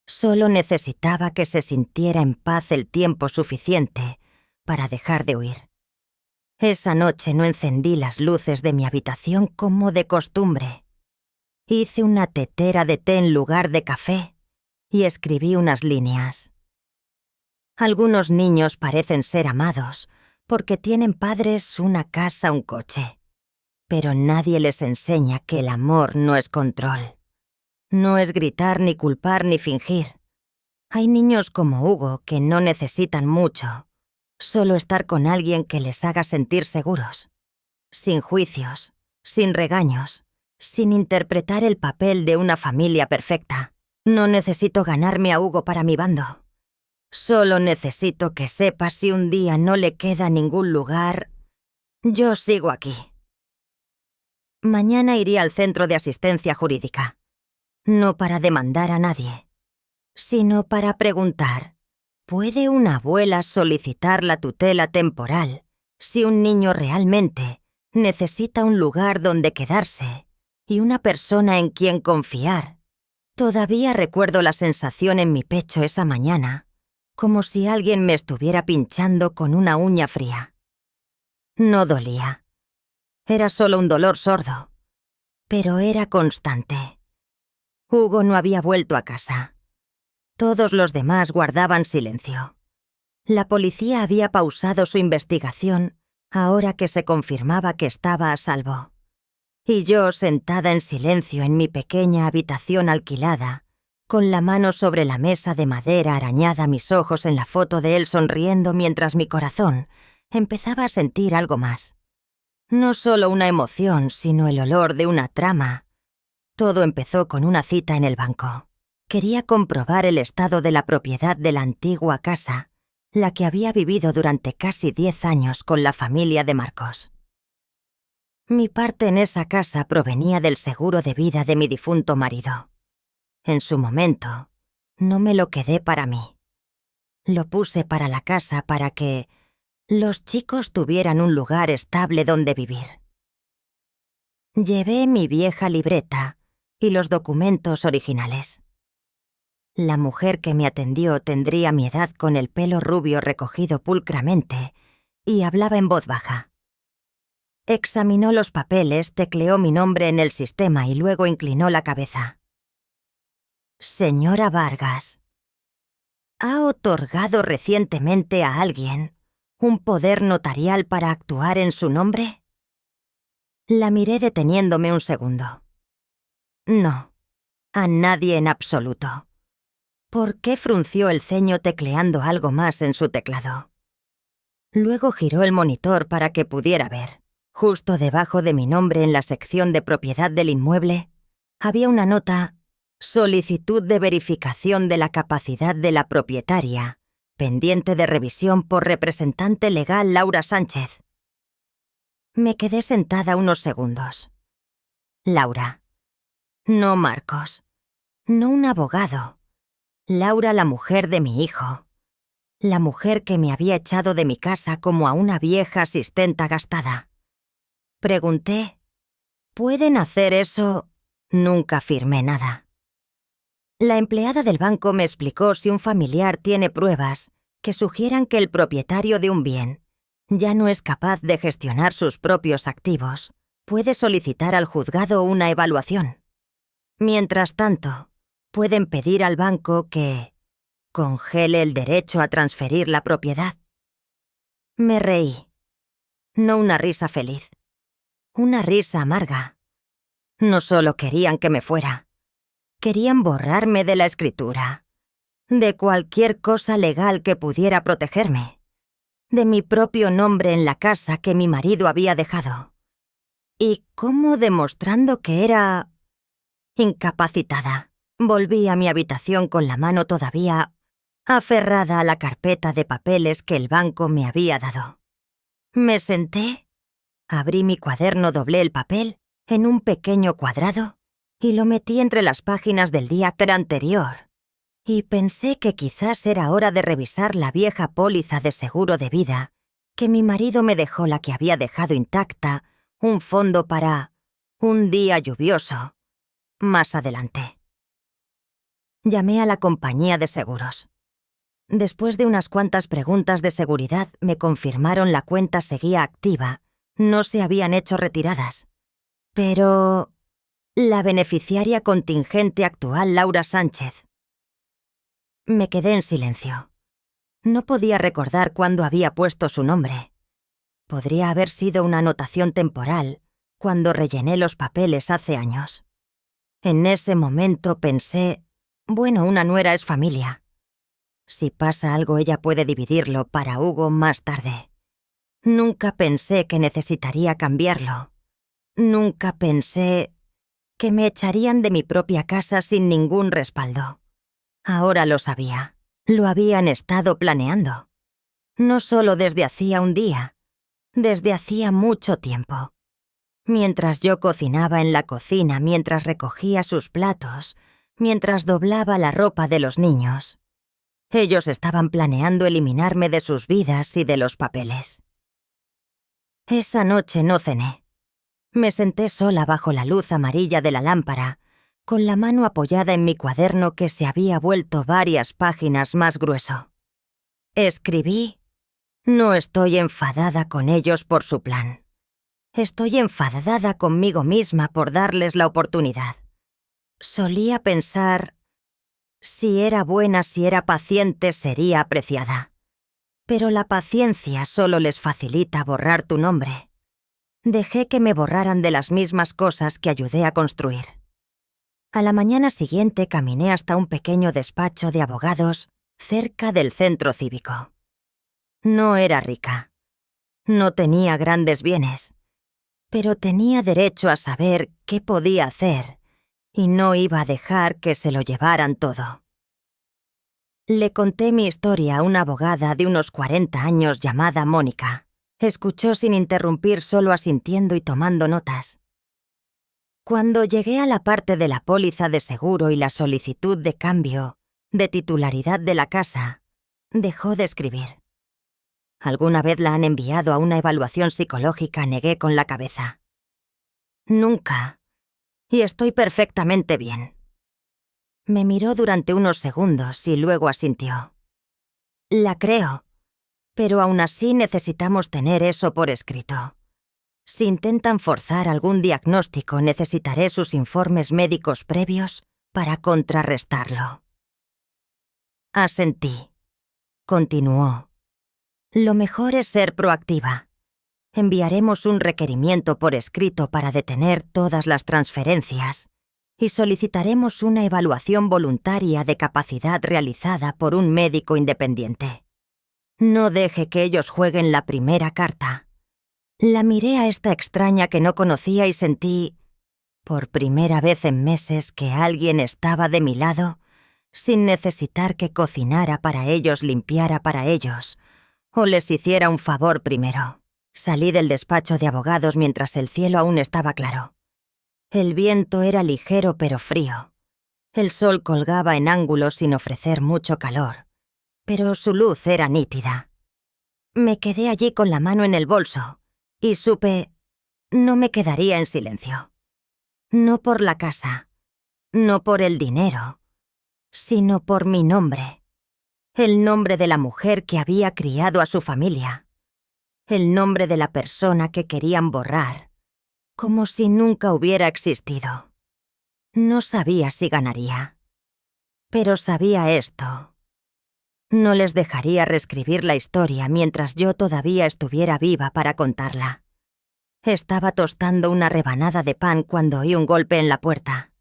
Solo necesitaba que se sintiera en paz el tiempo suficiente para dejar de huir. Esa noche no encendí las luces de mi habitación como de costumbre. Hice una tetera de té en lugar de café y escribí unas líneas. Algunos niños parecen ser amados porque tienen padres, una casa, un coche. Pero nadie les enseña que el amor no es control. No es gritar, ni culpar, ni fingir. Hay niños como Hugo que no necesitan mucho, solo estar con alguien que les haga sentir seguros. Sin juicios, sin regaños, sin interpretar el papel de una familia perfecta. No necesito ganarme a Hugo para mi bando. Solo necesito que sepa si un día no le queda ningún lugar, yo sigo aquí. Mañana iré al centro de asistencia jurídica. No para demandar a nadie, sino para preguntar, ¿puede una abuela solicitar la tutela temporal si un niño realmente necesita un lugar donde quedarse y una persona en quien confiar? Todavía recuerdo la sensación en mi pecho esa mañana, como si alguien me estuviera pinchando con una uña fría. No dolía. Era solo un dolor sordo, pero era constante. Hugo no había vuelto a casa. Todos los demás guardaban silencio. La policía había pausado su investigación ahora que se confirmaba que estaba a salvo. Y yo, sentada en silencio en mi pequeña habitación alquilada, con la mano sobre la mesa de madera arañada mis ojos en la foto de él sonriendo mientras mi corazón empezaba a sentir algo más. No solo una emoción, sino el olor de una trama. Todo empezó con una cita en el banco. Quería comprobar el estado de la propiedad de la antigua casa, la que había vivido durante casi 10 años con la familia de Marcos. Mi parte en esa casa provenía del seguro de vida de mi difunto marido. En su momento, no me lo quedé para mí. Lo puse para la casa para que los chicos tuvieran un lugar estable donde vivir. Llevé mi vieja libreta y los documentos originales. La mujer que me atendió tendría mi edad con el pelo rubio recogido pulcramente y hablaba en voz baja. Examinó los papeles, tecleó mi nombre en el sistema y luego inclinó la cabeza. Señora Vargas, ¿ha otorgado recientemente a alguien un poder notarial para actuar en su nombre? La miré deteniéndome un segundo. No, a nadie en absoluto. ¿Por qué frunció el ceño tecleando algo más en su teclado? Luego giró el monitor para que pudiera ver. Justo debajo de mi nombre en la sección de propiedad del inmueble, había una nota: solicitud de verificación de la capacidad de la propietaria, pendiente de revisión por representante legal Laura Sánchez. Me quedé sentada unos segundos. Laura. No Marcos. No un abogado. Laura, la mujer de mi hijo. La mujer que me había echado de mi casa como a una vieja asistenta gastada. Pregunté, ¿pueden hacer eso? Nunca firmé nada. La empleada del banco me explicó si un familiar tiene pruebas que sugieran que el propietario de un bien ya no es capaz de gestionar sus propios activos, puede solicitar al juzgado una evaluación. Mientras tanto, pueden pedir al banco que congele el derecho a transferir la propiedad. Me reí. No una risa feliz. Una risa amarga. No solo querían que me fuera. Querían borrarme de la escritura. De cualquier cosa legal que pudiera protegerme. De mi propio nombre en la casa que mi marido había dejado. ¿Y cómo demostrando que era incapacitada? Volví a mi habitación con la mano todavía aferrada a la carpeta de papeles que el banco me había dado. Me senté, abrí mi cuaderno, doblé el papel en un pequeño cuadrado y lo metí entre las páginas del día anterior. Y pensé que quizás era hora de revisar la vieja póliza de seguro de vida, que mi marido me dejó, la que había dejado intacta, un fondo para un día lluvioso, más adelante. Llamé a la compañía de seguros. Después de unas cuantas preguntas de seguridad, me confirmaron la cuenta seguía activa, no se habían hecho retiradas. Pero la beneficiaria contingente actual, Laura Sánchez. Me quedé en silencio. No podía recordar cuándo había puesto su nombre. Podría haber sido una anotación temporal, cuando rellené los papeles hace años. En ese momento pensé, bueno, una nuera es familia. Si pasa algo, ella puede dividirlo para Hugo más tarde. Nunca pensé que necesitaría cambiarlo. Nunca pensé que me echarían de mi propia casa sin ningún respaldo. Ahora lo sabía. Lo habían estado planeando. No solo desde hacía un día, desde hacía mucho tiempo. Mientras yo cocinaba en la cocina, mientras recogía sus platos, mientras doblaba la ropa de los niños. Ellos estaban planeando eliminarme de sus vidas y de los papeles. Esa noche no cené. Me senté sola bajo la luz amarilla de la lámpara, con la mano apoyada en mi cuaderno que se había vuelto varias páginas más grueso. Escribí, no estoy enfadada con ellos por su plan. Estoy enfadada conmigo misma por darles la oportunidad. Solía pensar, si era buena, si era paciente, sería apreciada. Pero la paciencia solo les facilita borrar tu nombre. Dejé que me borraran de las mismas cosas que ayudé a construir. A la mañana siguiente caminé hasta un pequeño despacho de abogados cerca del centro cívico. No era rica. No tenía grandes bienes. Pero tenía derecho a saber qué podía hacer y no iba a dejar que se lo llevaran todo. Le conté mi historia a una abogada de unos 40 años llamada Mónica. Escuchó sin interrumpir, solo asintiendo y tomando notas. Cuando llegué a la parte de la póliza de seguro y la solicitud de cambio de titularidad de la casa, dejó de escribir. ¿Alguna vez la han enviado a una evaluación psicológica?, negué con la cabeza. Nunca. Y estoy perfectamente bien. Me miró durante unos segundos y luego asintió. La creo, pero aún así necesitamos tener eso por escrito. Si intentan forzar algún diagnóstico, necesitaré sus informes médicos previos para contrarrestarlo. Asentí. Continuó. Lo mejor es ser proactiva. Enviaremos un requerimiento por escrito para detener todas las transferencias y solicitaremos una evaluación voluntaria de capacidad realizada por un médico independiente. No deje que ellos jueguen la primera carta. La miré a esta extraña que no conocía y sentí, por primera vez en meses, que alguien estaba de mi lado sin necesitar que cocinara para ellos, limpiara para ellos o les hiciera un favor primero. Salí del despacho de abogados mientras el cielo aún estaba claro. El viento era ligero pero frío. El sol colgaba en ángulos sin ofrecer mucho calor, pero su luz era nítida. Me quedé allí con la mano en el bolso y supe, no me quedaría en silencio. No por la casa, no por el dinero, sino por mi nombre. El nombre de la mujer que había criado a su familia. El nombre de la persona que querían borrar, como si nunca hubiera existido. No sabía si ganaría, pero sabía esto. No les dejaría reescribir la historia mientras yo todavía estuviera viva para contarla. Estaba tostando una rebanada de pan cuando oí un golpe en la puerta.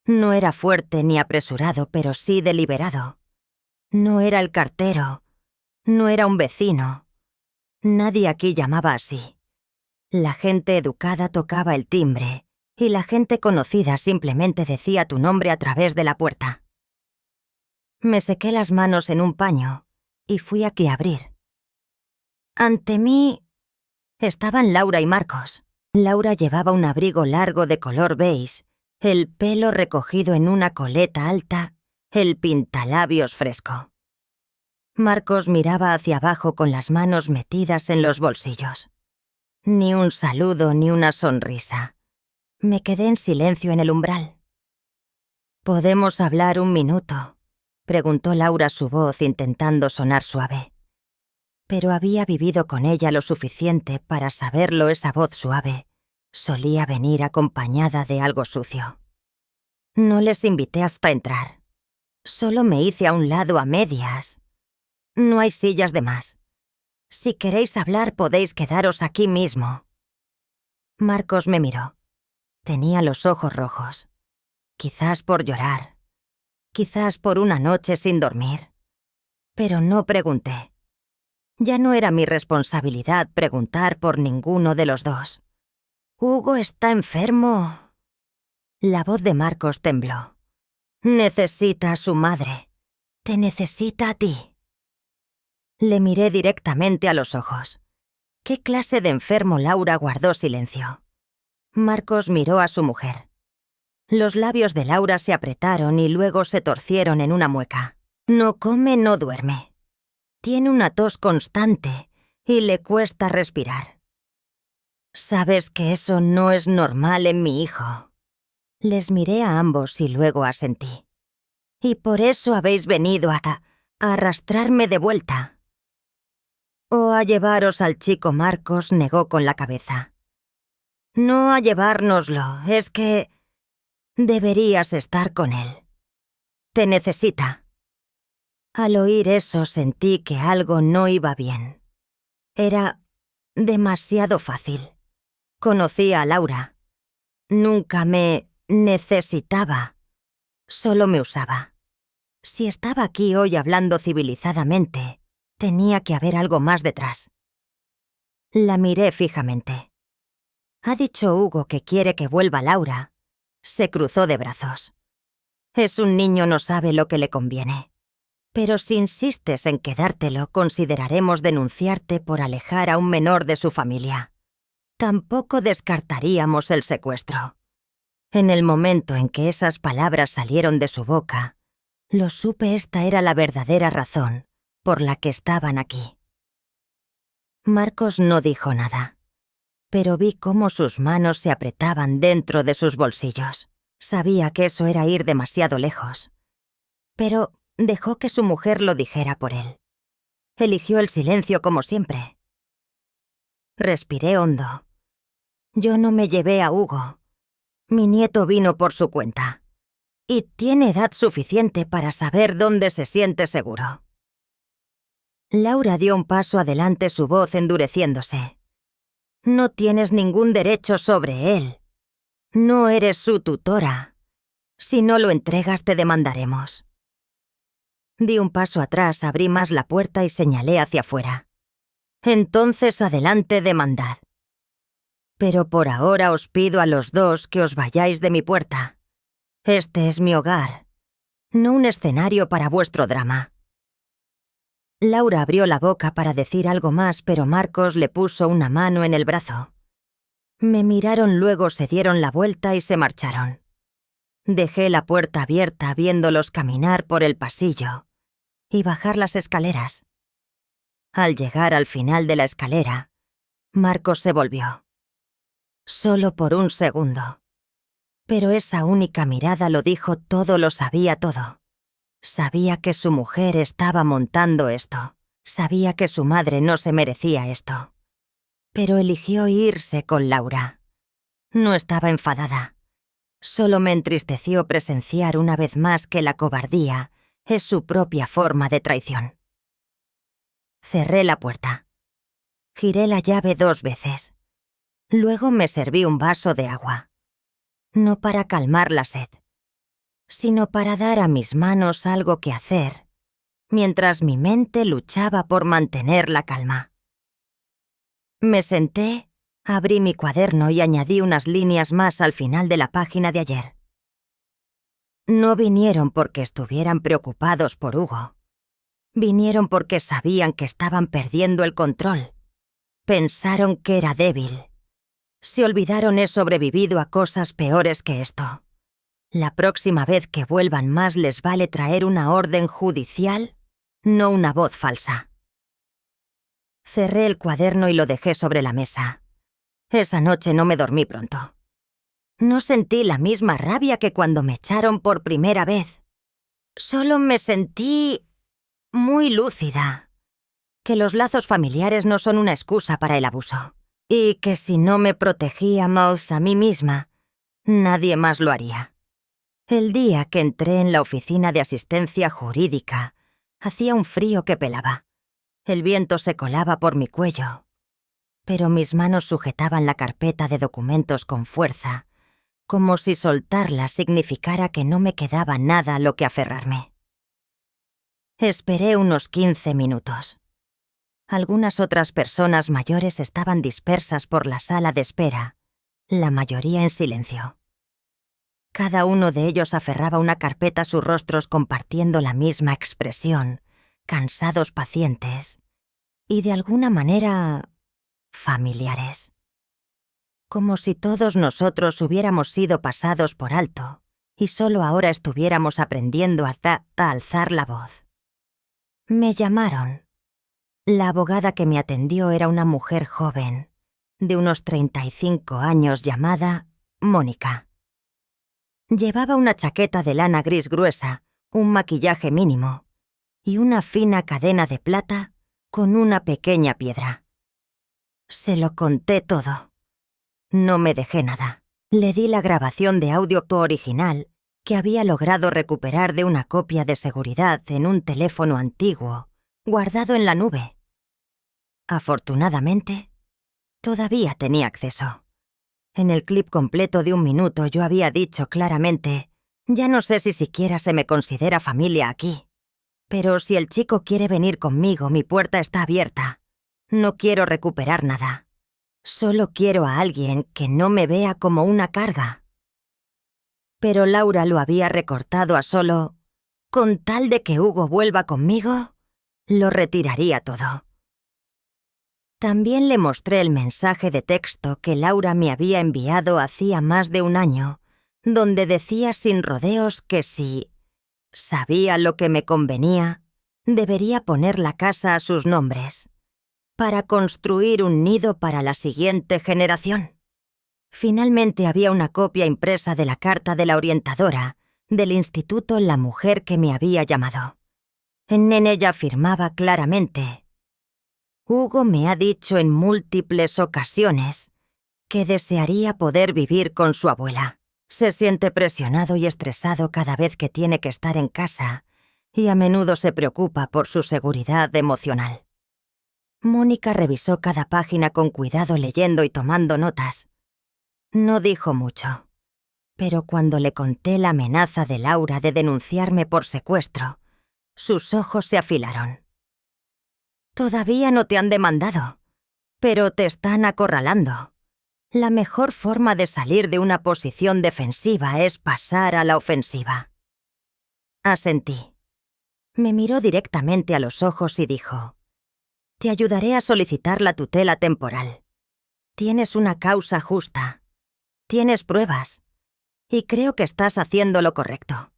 No era fuerte ni apresurado, pero sí deliberado. No era el cartero, no era un vecino. Nadie aquí llamaba así. La gente educada tocaba el timbre y la gente conocida simplemente decía tu nombre a través de la puerta. Me sequé las manos en un paño y fui aquí a abrir. Ante mí estaban Laura y Marcos. Laura llevaba un abrigo largo de color beige, el pelo recogido en una coleta alta, el pintalabios fresco. Marcos miraba hacia abajo con las manos metidas en los bolsillos. Ni un saludo ni una sonrisa. Me quedé en silencio en el umbral. «¿Podemos hablar un minuto?», preguntó Laura su voz intentando sonar suave. Pero había vivido con ella lo suficiente para saberlo. Esa voz suave solía venir acompañada de algo sucio. No les invité hasta entrar. Solo me hice a un lado a medias. No hay sillas de más. Si queréis hablar podéis quedaros aquí mismo. Marcos me miró. Tenía los ojos rojos. Quizás por llorar. Quizás por una noche sin dormir. Pero no pregunté. Ya no era mi responsabilidad preguntar por ninguno de los dos. «Hugo está enfermo». La voz de Marcos tembló. «Necesita a su madre. Te necesita a ti». Le miré directamente a los ojos. ¿Qué clase de enfermo? Laura guardó silencio. Marcos miró a su mujer. Los labios de Laura se apretaron y luego se torcieron en una mueca. «No come, no duerme. Tiene una tos constante y le cuesta respirar. Sabes que eso no es normal en mi hijo». Les miré a ambos y luego asentí. «Y por eso habéis venido a arrastrarme de vuelta». «O a llevaros al chico». Marcos negó con la cabeza. «No a llevárnoslo, es que deberías estar con él. Te necesita». Al oír eso sentí que algo no iba bien. Era demasiado fácil. Conocía a Laura. Nunca me necesitaba. Solo me usaba. Si estaba aquí hoy hablando civilizadamente, tenía que haber algo más detrás. La miré fijamente. «Ha dicho Hugo que quiere que vuelva Laura». Se cruzó de brazos. «Es un niño, no sabe lo que le conviene. Pero si insistes en quedártelo, consideraremos denunciarte por alejar a un menor de su familia. Tampoco descartaríamos el secuestro». En el momento en que esas palabras salieron de su boca, lo supe. Esta era la verdadera razón por la que estaban aquí. Marcos no dijo nada, pero vi cómo sus manos se apretaban dentro de sus bolsillos. Sabía que eso era ir demasiado lejos, pero dejó que su mujer lo dijera por él. Eligió el silencio como siempre. Respiré hondo. Yo no me llevé a Hugo. Mi nieto vino por su cuenta. Y tiene edad suficiente para saber dónde se siente seguro. Laura dio un paso adelante, su voz endureciéndose. «No tienes ningún derecho sobre él. No eres su tutora. Si no lo entregas te demandaremos». Di un paso atrás, abrí más la puerta y señalé hacia afuera. «Entonces adelante, demandad. Pero por ahora os pido a los dos que os vayáis de mi puerta. Este es mi hogar, no un escenario para vuestro drama». Laura abrió la boca para decir algo más, pero Marcos le puso una mano en el brazo. Me miraron, luego se dieron la vuelta y se marcharon. Dejé la puerta abierta viéndolos caminar por el pasillo y bajar las escaleras. Al llegar al final de la escalera, Marcos se volvió. Solo por un segundo. Pero esa única mirada lo dijo todo, lo sabía todo. Sabía que su mujer estaba montando esto. Sabía que su madre no se merecía esto. Pero eligió irse con Laura. No estaba enfadada. Solo me entristeció presenciar una vez más que la cobardía es su propia forma de traición. Cerré la puerta. Giré la llave 2 veces. Luego me serví un vaso de agua. No para calmar la sed, sino para dar a mis manos algo que hacer, mientras mi mente luchaba por mantener la calma. Me senté, abrí mi cuaderno y añadí unas líneas más al final de la página de ayer. No vinieron porque estuvieran preocupados por Hugo. Vinieron porque sabían que estaban perdiendo el control. Pensaron que era débil. Se olvidaron he sobrevivido a cosas peores que esto. La próxima vez que vuelvan más les vale traer una orden judicial, no una voz falsa. Cerré el cuaderno y lo dejé sobre la mesa. Esa noche no me dormí pronto. No sentí la misma rabia que cuando me echaron por primera vez. Solo me sentí muy lúcida. Que los lazos familiares no son una excusa para el abuso. Y que si no me protegíamos a mí misma, nadie más lo haría. El día que entré en la oficina de asistencia jurídica, hacía un frío que pelaba. El viento se colaba por mi cuello, pero mis manos sujetaban la carpeta de documentos con fuerza, como si soltarla significara que no me quedaba nada a lo que aferrarme. Esperé unos 15 minutos. Algunas otras personas mayores estaban dispersas por la sala de espera, la mayoría en silencio. Cada uno de ellos aferraba una carpeta a sus rostros compartiendo la misma expresión, cansados pacientes, y de alguna manera familiares. Como si todos nosotros hubiéramos sido pasados por alto y solo ahora estuviéramos aprendiendo a alzar la voz. Me llamaron. La abogada que me atendió era una mujer joven, de unos 35 años, llamada Mónica. Llevaba una chaqueta de lana gris gruesa, un maquillaje mínimo y una fina cadena de plata con una pequeña piedra. Se lo conté todo. No me dejé nada. Le di la grabación de audio original que había logrado recuperar de una copia de seguridad en un teléfono antiguo, guardado en la nube. Afortunadamente, todavía tenía acceso. En el clip completo de 1 minuto yo había dicho claramente, ya no sé si siquiera se me considera familia aquí, pero si el chico quiere venir conmigo, mi puerta está abierta. No quiero recuperar nada. Solo quiero a alguien que no me vea como una carga. Pero Laura lo había recortado a solo, con tal de que Hugo vuelva conmigo, lo retiraría todo. También le mostré el mensaje de texto que Laura me había enviado hacía más de 1 año, donde decía sin rodeos que si sabía lo que me convenía, debería poner la casa a sus nombres, para construir un nido para la siguiente generación. Finalmente había una copia impresa de la carta de la orientadora del instituto La Mujer que me había llamado. En ella afirmaba claramente: Hugo me ha dicho en múltiples ocasiones que desearía poder vivir con su abuela. Se siente presionado y estresado cada vez que tiene que estar en casa y a menudo se preocupa por su seguridad emocional. Mónica revisó cada página con cuidado leyendo y tomando notas. No dijo mucho, pero cuando le conté la amenaza de Laura de denunciarme por secuestro, sus ojos se afilaron. Todavía no te han demandado, pero te están acorralando. La mejor forma de salir de una posición defensiva es pasar a la ofensiva. Asentí. Me miró directamente a los ojos y dijo: te ayudaré a solicitar la tutela temporal. Tienes una causa justa. Tienes pruebas. y creo que estás haciendo lo correcto».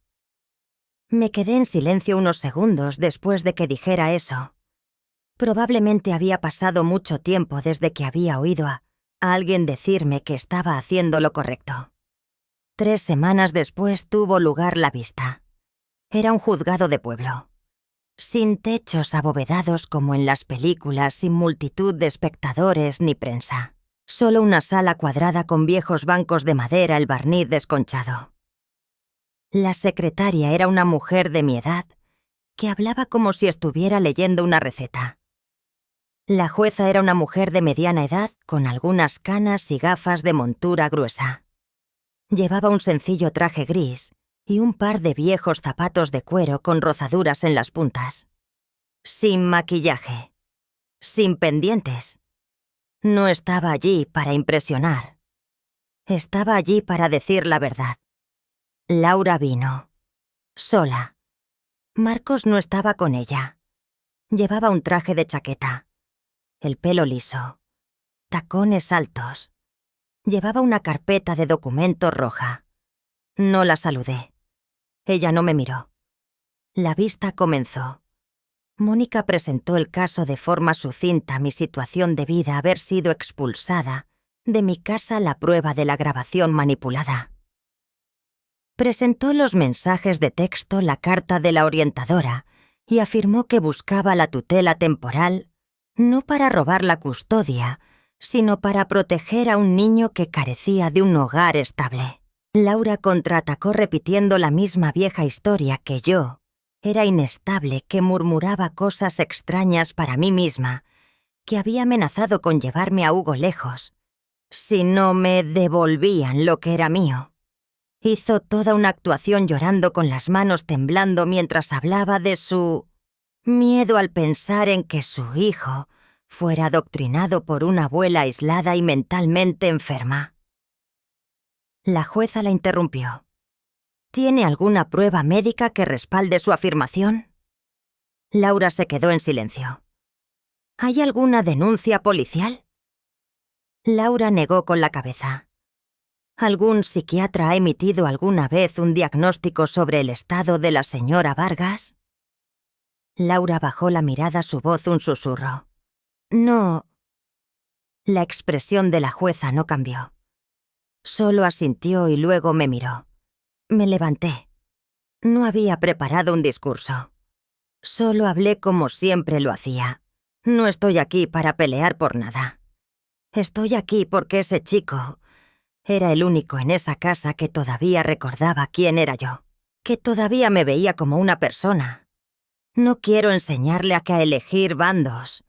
Me quedé en silencio unos segundos después de que dijera eso. Probablemente había pasado mucho tiempo desde que había oído a alguien decirme que estaba haciendo lo correcto. 3 semanas después tuvo lugar la vista. Era un juzgado de pueblo. Sin techos abovedados como en las películas, sin multitud de espectadores ni prensa. Solo una sala cuadrada con viejos bancos de madera, el barniz desconchado. La secretaria era una mujer de mi edad que hablaba como si estuviera leyendo una receta. La jueza era una mujer de mediana edad con algunas canas y gafas de montura gruesa. Llevaba un sencillo traje gris y un par de viejos zapatos de cuero con rozaduras en las puntas. Sin maquillaje. Sin pendientes. No estaba allí para impresionar. Estaba allí para decir la verdad. Laura vino. Sola. Marcos no estaba con ella. Llevaba un traje de chaqueta. El pelo liso. Tacones altos. Llevaba una carpeta de documentos roja. No la saludé. Ella no me miró. La vista comenzó. Mónica presentó el caso de forma sucinta, mi situación debida a haber sido expulsada de mi casa, la prueba de la grabación manipulada. Presentó los mensajes de texto, la carta de la orientadora, y afirmó que buscaba la tutela temporal no para robar la custodia, sino para proteger a un niño que carecía de un hogar estable. Laura contraatacó repitiendo la misma vieja historia que yo. Era inestable, que murmuraba cosas extrañas para mí misma, que había amenazado con llevarme a Hugo lejos, si no me devolvían lo que era mío. Hizo toda una actuación llorando con las manos temblando mientras hablaba de su miedo al pensar en que su hijo fuera adoctrinado por una abuela aislada y mentalmente enferma. La jueza la interrumpió. ¿Tiene alguna prueba médica que respalde su afirmación? Laura se quedó en silencio. ¿Hay alguna denuncia policial? Laura negó con la cabeza. ¿Algún psiquiatra ha emitido alguna vez un diagnóstico sobre el estado de la señora Vargas? Laura bajó la mirada, su voz un susurro. No. La expresión de la jueza no cambió. Solo asintió y luego me miró. Me levanté. No había preparado un discurso. Solo hablé como siempre lo hacía. No estoy aquí para pelear por nada. Estoy aquí porque ese chico era el único en esa casa que todavía recordaba quién era yo, que todavía me veía como una persona. No quiero enseñarle a elegir bandos.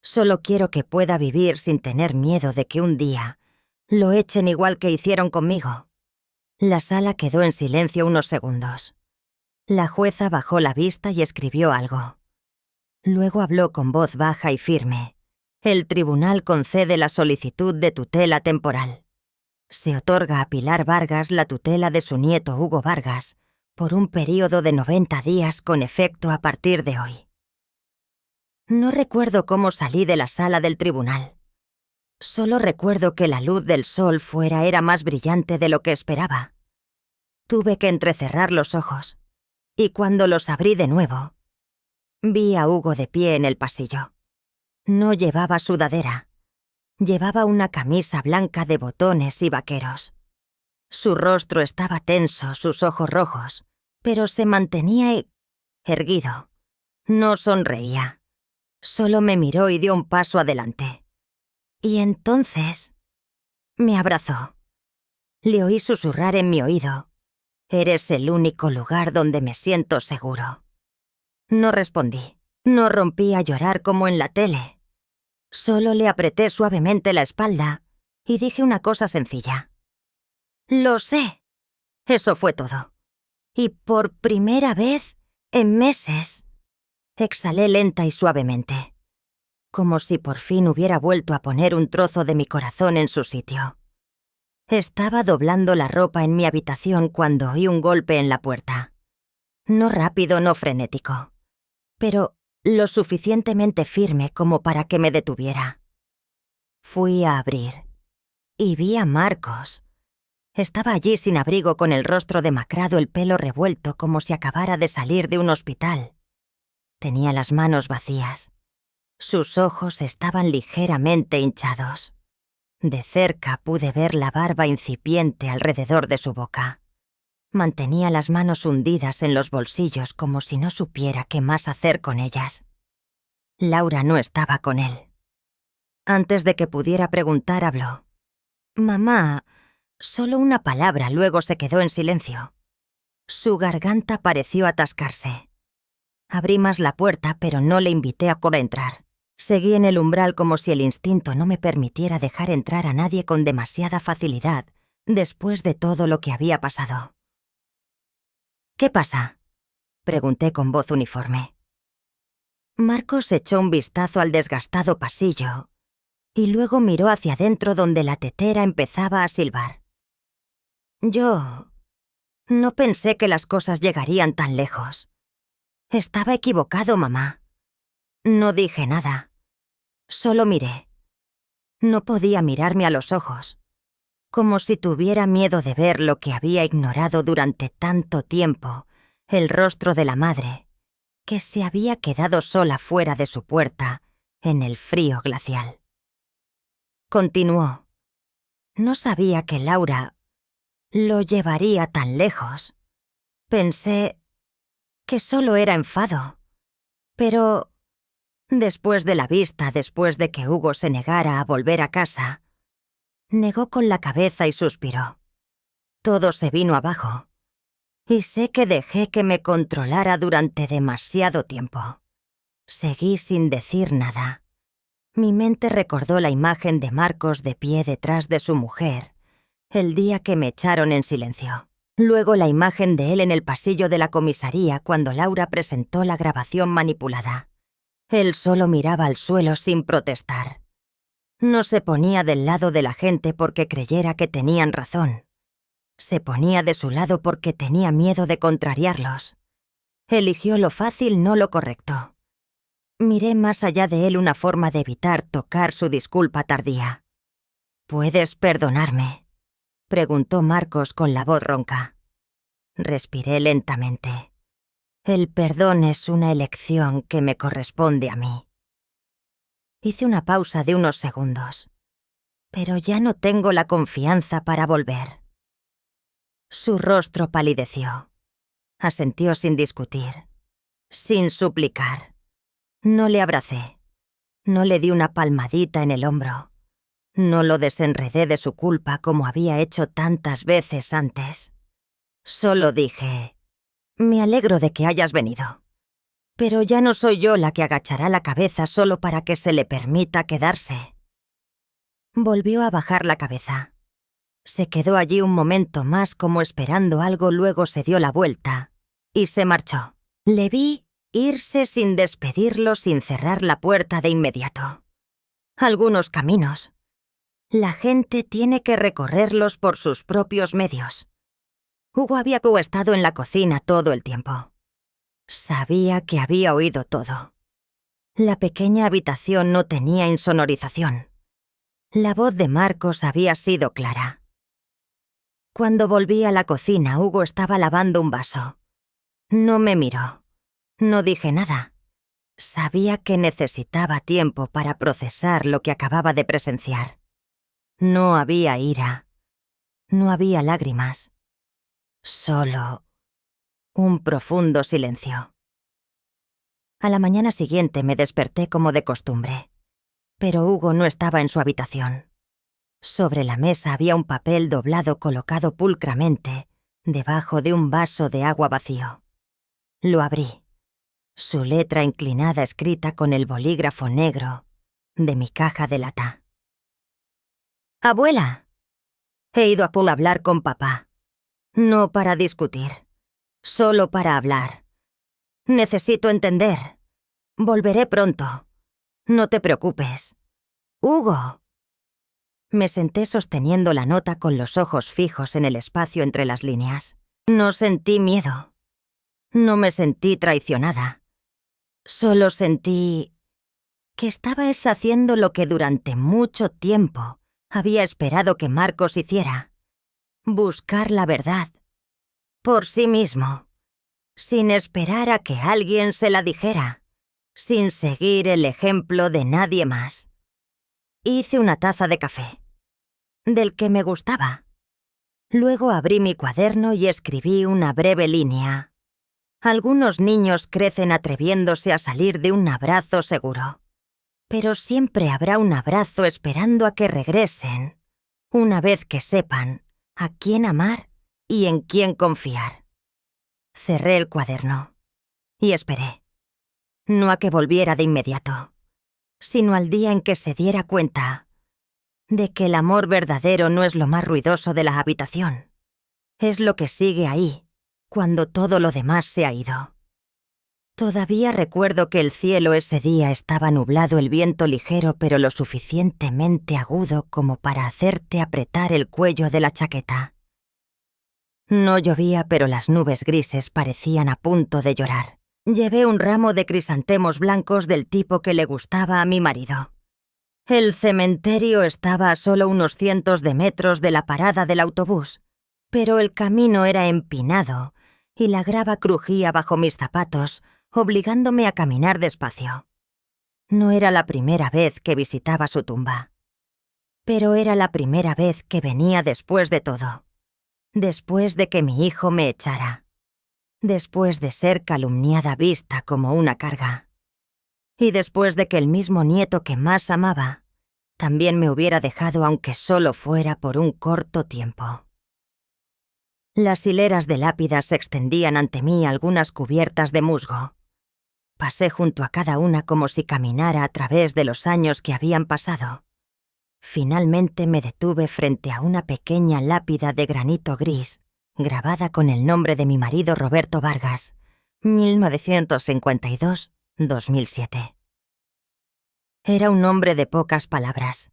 Solo quiero que pueda vivir sin tener miedo de que un día lo echen igual que hicieron conmigo. La sala quedó en silencio unos segundos. La jueza bajó la vista y escribió algo. Luego habló con voz baja y firme. El tribunal concede la solicitud de tutela temporal. Se otorga a Pilar Vargas la tutela de su nieto Hugo Vargas por un período de 90 días con efecto a partir de hoy. No recuerdo cómo salí de la sala del tribunal. Solo recuerdo que la luz del sol fuera era más brillante de lo que esperaba. Tuve que entrecerrar los ojos, y cuando los abrí de nuevo, vi a Hugo de pie en el pasillo. No llevaba sudadera. Llevaba una camisa blanca de botones y vaqueros. Su rostro estaba tenso, sus ojos rojos, pero se mantenía erguido. No sonreía. Solo me miró y dio un paso adelante. Y entonces me abrazó. Le oí susurrar en mi oído: «Eres el único lugar donde me siento seguro». No respondí. No rompí a llorar como en la tele. Solo le apreté suavemente la espalda y dije una cosa sencilla. «Lo sé». Eso fue todo. Y por primera vez en meses, exhalé lenta y suavemente, como si por fin hubiera vuelto a poner un trozo de mi corazón en su sitio. Estaba doblando la ropa en mi habitación cuando oí un golpe en la puerta. No rápido, no frenético, pero lo suficientemente firme como para que me detuviera. Fui a abrir y vi a Marcos. Estaba allí sin abrigo, con el rostro demacrado, el pelo revuelto como si acabara de salir de un hospital. Tenía las manos vacías. Sus ojos estaban ligeramente hinchados. De cerca pude ver la barba incipiente alrededor de su boca. Mantenía las manos hundidas en los bolsillos como si no supiera qué más hacer con ellas. Laura no estaba con él. Antes de que pudiera preguntar, habló. «Mamá», solo una palabra, luego se quedó en silencio. Su garganta pareció atascarse. Abrí más la puerta, pero no le invité a entrar. Seguí en el umbral como si el instinto no me permitiera dejar entrar a nadie con demasiada facilidad, después de todo lo que había pasado. «¿Qué pasa?», pregunté con voz uniforme. Marcos echó un vistazo al desgastado pasillo y luego miró hacia adentro, donde la tetera empezaba a silbar. «Yo no pensé que las cosas llegarían tan lejos. Estaba equivocado, mamá. No dije nada. Solo miré. No podía mirarme a los ojos, como si tuviera miedo de ver lo que había ignorado durante tanto tiempo, el rostro de la madre, que se había quedado sola fuera de su puerta, en el frío glacial». Continuó. «No sabía que Laura lo llevaría tan lejos. Pensé que solo era enfado. Pero después de la vista, después de que Hugo se negara a volver a casa, negó con la cabeza y suspiró. Todo se vino abajo. Y sé que dejé que me controlara durante demasiado tiempo. Seguí sin decir nada. Mi mente recordó la imagen de Marcos de pie detrás de su mujer, el día que me echaron en silencio. Luego la imagen de él en el pasillo de la comisaría cuando Laura presentó la grabación manipulada. Él solo miraba al suelo sin protestar. No se ponía del lado de la gente porque creyera que tenían razón. Se ponía de su lado porque tenía miedo de contrariarlos. Eligió lo fácil, no lo correcto. Miré más allá de él una forma de evitar tocar su disculpa tardía. «¿Puedes perdonarme?», preguntó Marcos con la voz ronca. Respiré lentamente. El perdón es una elección que me corresponde a mí. Hice una pausa de unos segundos. Pero ya no tengo la confianza para volver. Su rostro palideció. Asintió sin discutir, sin suplicar. No le abracé. No le di una palmadita en el hombro. No lo desenredé de su culpa como había hecho tantas veces antes. Solo dije: «Me alegro de que hayas venido. Pero ya no soy yo la que agachará la cabeza solo para que se le permita quedarse». Volvió a bajar la cabeza. Se quedó allí un momento más como esperando algo, luego se dio la vuelta y se marchó. Le vi irse sin despedirlo, sin cerrar la puerta de inmediato. Algunos caminos. La gente tiene que recorrerlos por sus propios medios. Hugo había estado en la cocina todo el tiempo. Sabía que había oído todo. La pequeña habitación no tenía insonorización. La voz de Marcos había sido clara. Cuando volví a la cocina, Hugo estaba lavando un vaso. No me miró. No dije nada. Sabía que necesitaba tiempo para procesar lo que acababa de presenciar. No había ira. No había lágrimas. Solo un profundo silencio. A la mañana siguiente me desperté como de costumbre. Pero Hugo no estaba en su habitación. Sobre la mesa había un papel doblado colocado pulcramente debajo de un vaso de agua vacío. Lo abrí. Su letra inclinada escrita con el bolígrafo negro de mi caja de lata. «Abuela, he ido a hablar con papá. No para discutir, solo para hablar. Necesito entender. Volveré pronto. No te preocupes. Hugo». Me senté sosteniendo la nota con los ojos fijos en el espacio entre las líneas. No sentí miedo. No me sentí traicionada. Solo sentí que estabas haciendo lo que durante mucho tiempo había esperado que Marcos hiciera. buscar la verdad, por sí mismo, sin esperar a que alguien se la dijera, sin seguir el ejemplo de nadie más. Hice una taza de café, del que me gustaba. Luego abrí mi cuaderno y escribí una breve línea. Algunos niños crecen atreviéndose a salir de un abrazo seguro, pero siempre habrá un abrazo esperando a que regresen, una vez que sepan a quién amar y en quién confiar. Cerré el cuaderno y esperé, no a que volviera de inmediato, sino al día en que se diera cuenta de que el amor verdadero no es lo más ruidoso de la habitación. Es lo que sigue ahí, cuando todo lo demás se ha ido. Todavía recuerdo que el cielo ese día estaba nublado, el viento ligero pero lo suficientemente agudo como para hacerte apretar el cuello de la chaqueta. No llovía, pero las nubes grises parecían a punto de llorar. Llevé un ramo de crisantemos blancos del tipo que le gustaba a mi marido. El cementerio estaba a solo unos cientos de metros de la parada del autobús, pero el camino era empinado y la grava crujía bajo mis zapatos, obligándome a caminar despacio. No era la primera vez que visitaba su tumba, pero era la primera vez que venía después de todo, después de que mi hijo me echara, después de ser calumniada vista como una carga, y después de que el mismo nieto que más amaba también me hubiera dejado, aunque solo fuera por un corto tiempo. Las hileras de lápidas se extendían ante mí, algunas cubiertas de musgo. Pasé junto a cada una como si caminara a través de los años que habían pasado. Finalmente me detuve frente a una pequeña lápida de granito gris, grabada con el nombre de mi marido Roberto Vargas, 1952-2007. Era un hombre de pocas palabras,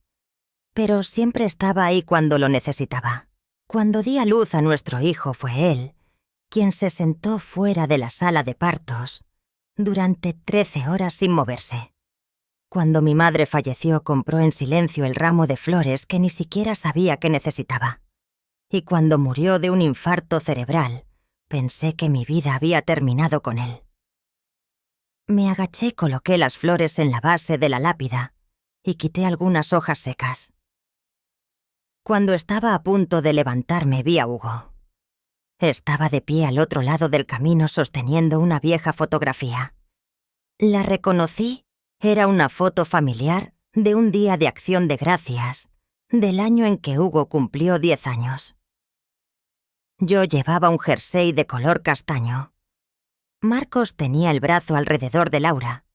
pero siempre estaba ahí cuando lo necesitaba. Cuando di a luz a nuestro hijo fue él quien se sentó fuera de la sala de partos durante 13 horas sin moverse. Cuando mi madre falleció, compró en silencio el ramo de flores que ni siquiera sabía que necesitaba. Y cuando murió de un infarto cerebral, pensé que mi vida había terminado con él. Me agaché y coloqué las flores en la base de la lápida y quité algunas hojas secas. Cuando estaba a punto de levantarme, vi a Hugo. Estaba de pie al otro lado del camino sosteniendo una vieja fotografía. La reconocí. Era una foto familiar de un día de Acción de Gracias, del año en que Hugo cumplió 10 años. Yo llevaba un jersey de color castaño. Marcos tenía el brazo alrededor de Laura,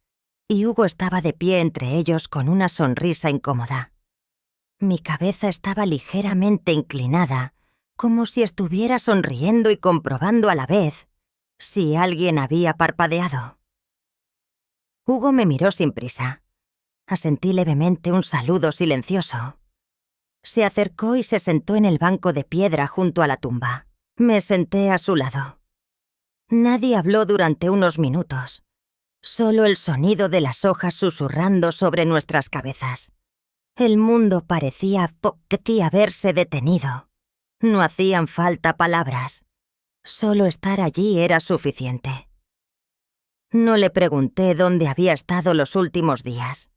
y Hugo estaba de pie entre ellos con una sonrisa incómoda. Mi cabeza estaba ligeramente inclinada, como si estuviera sonriendo y comprobando a la vez si alguien había parpadeado. Hugo me miró sin prisa. Asentí levemente un saludo silencioso. Se acercó y se sentó en el banco de piedra junto a la tumba. Me senté a su lado. Nadie habló durante unos minutos. Solo el sonido de las hojas susurrando sobre nuestras cabezas. El mundo parecía haberse detenido. No hacían falta palabras. Solo estar allí era suficiente. No le pregunté dónde había estado los últimos días.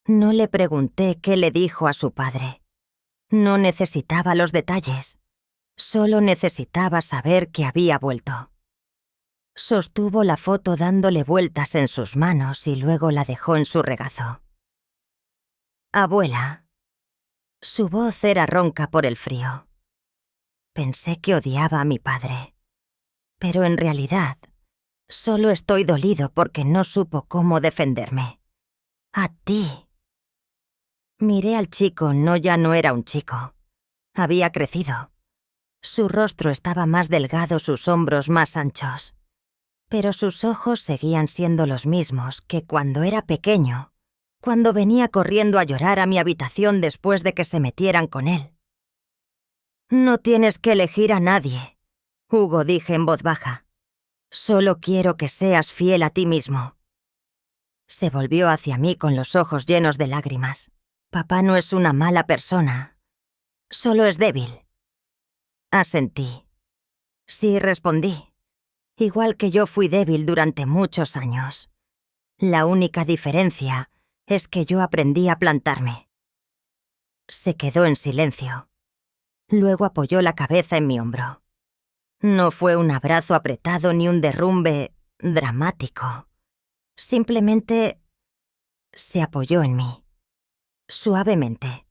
No le pregunté qué le dijo a su padre. No necesitaba los detalles. Solo necesitaba saber que había vuelto. Sostuvo la foto dándole vueltas en sus manos y luego la dejó en su regazo. Abuela. Su voz era ronca por el frío. Pensé que odiaba a mi padre, pero en realidad solo estoy dolido porque no supo cómo defenderme. A ti. Miré al chico, ya no era un chico. Había crecido. Su rostro estaba más delgado, sus hombros más anchos. Pero sus ojos seguían siendo los mismos que cuando era pequeño, cuando venía corriendo a llorar a mi habitación después de que se metieran con él. No tienes que elegir a nadie, Hugo, dije en voz baja. Solo quiero que seas fiel a ti mismo. Se volvió hacia mí con los ojos llenos de lágrimas. Papá no es una mala persona. Solo es débil. Asentí. Sí, respondí. Igual que yo fui débil durante muchos años. La única diferencia es que yo aprendí a plantarme. Se quedó en silencio. Luego apoyó la cabeza en mi hombro. No fue un abrazo apretado ni un derrumbe dramático. Simplemente se apoyó en mí, suavemente,